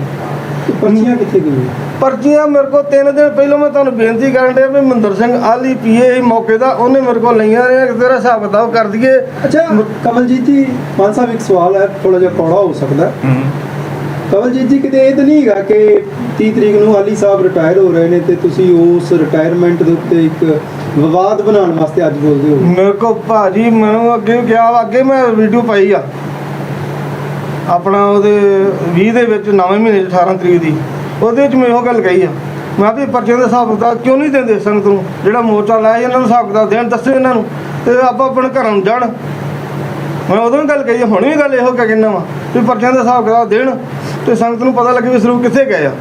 ਪਰਚੀਆਂ ਕਿੱਥੇ ਗਈਆਂ? ਪਰਚੀਆਂ ਮੇਰੇ ਕੋਲ 3 ਦਿਨ ਪਹਿਲਾਂ ਮੈਂ ਤੁਹਾਨੂੰ ਬੇਨਤੀ ਕਰਨ ਡਿਆ ਵੀ ਮਹਿੰਦਰ ਸਿੰਘ ਆਲੀ ਪੀਏ ਮੌਕੇ ਦਾ, ਉਹਨੇ ਮੇਰੇ ਕੋਲ ਲਈਆਂ ਨੇ। ਤੇਰਾ ਹਿਸਾਬ ਕਿਤਾਬ ਕਰ ਦਈਏ। ਅੱਛਾ ਕਮਲਜੀਤ ਜੀ, ਮਾਨ ਸਾਹਿਬ ਇੱਕ ਸਵਾਲ ਹੈ, ਥੋੜਾ ਜਿਹਾ ਕੌੜਾ ਹੋ ਸਕਦਾ। ਕਮਲਜੀਤ ਜੀ, ਕਿਤੇ ਇਹ ਤਾਂ ਨਹੀਂ ਹੈਗਾ ਕਿ 30 ਤਰੀਕ ਨੂੰ ਆਲੀ ਸਾਹਿਬ ਰਿਟਾਇਰ ਹੋ ਰਹੇ ਨੇ ਤੇ ਤੁਸੀਂ ਉਸ ਰਿਟਾਇਰਮੈਂਟ ਦੇ ਉੱਤੇ ਇੱਕ ਵਿਵਾਦ ਬਣਾਉਣ ਵਾਸਤੇ ਅੱਜ ਬੋਲਦੇ ਹੋ? ਮੇਰੇ ਕੋਲ ਭਾਜੀ ਮੈਨੂੰ ਅੱਗੇ ਕਿਹਾ, ਅੱਗੇ ਮੈਂ ਵੀਡੀਓ ਪਾਈ ਆ ਆਪਣਾ ਉਹਦੇ 20 ਦੇ ਵਿੱਚ 9ਵੇਂ ਮਹੀਨੇ 18 ਤਰੀਕ ਦੀ। ਉਹਦੇ ਵਿੱਚ ਮੈਂ ਉਹ ਗੱਲ ਕਹੀ ਆ, ਮੈਂ ਵੀ ਪਰਚੀਆਂ ਦੇ ਹਿਸਾਬ ਕਿਤਾਬ ਕਿਉਂ ਨਹੀਂ ਦਿੰਦੇ ਸੰਗਤ ਨੂੰ? ਜਿਹੜਾ ਮੋਰਚਾ ਲਾਇਆ ਇਹਨਾਂ ਨੂੰ ਹਿਸਾਬ ਕਿਤਾਬ ਦੇਣ, ਦੱਸੇ ਇਹਨਾਂ ਨੂੰ ਤੇ ਆਪਾਂ ਆਪਣੇ ਘਰਾਂ ਨੂੰ ਜਾਣ। ਮੈਂ ਉਦੋਂ ਵੀ ਗੱਲ ਕਹੀ ਆ, ਹੁਣ ਵੀ ਗੱਲ ਇਹੋ ਕਹਿ ਕਹਿੰਦਾ ਵਾ ਵੀ ਪਰਚੀਆਂ ਦੇ ਹਿਸਾਬ ਕਿਤਾਬ ਦੇਣ ਤੇ ਸੰਗਤ ਨੂੰ ਪਤਾ ਲੱਗੇ ਵੀ ਸਰੂਪ ਕਿੱਥੇ ਗਏ ਆ।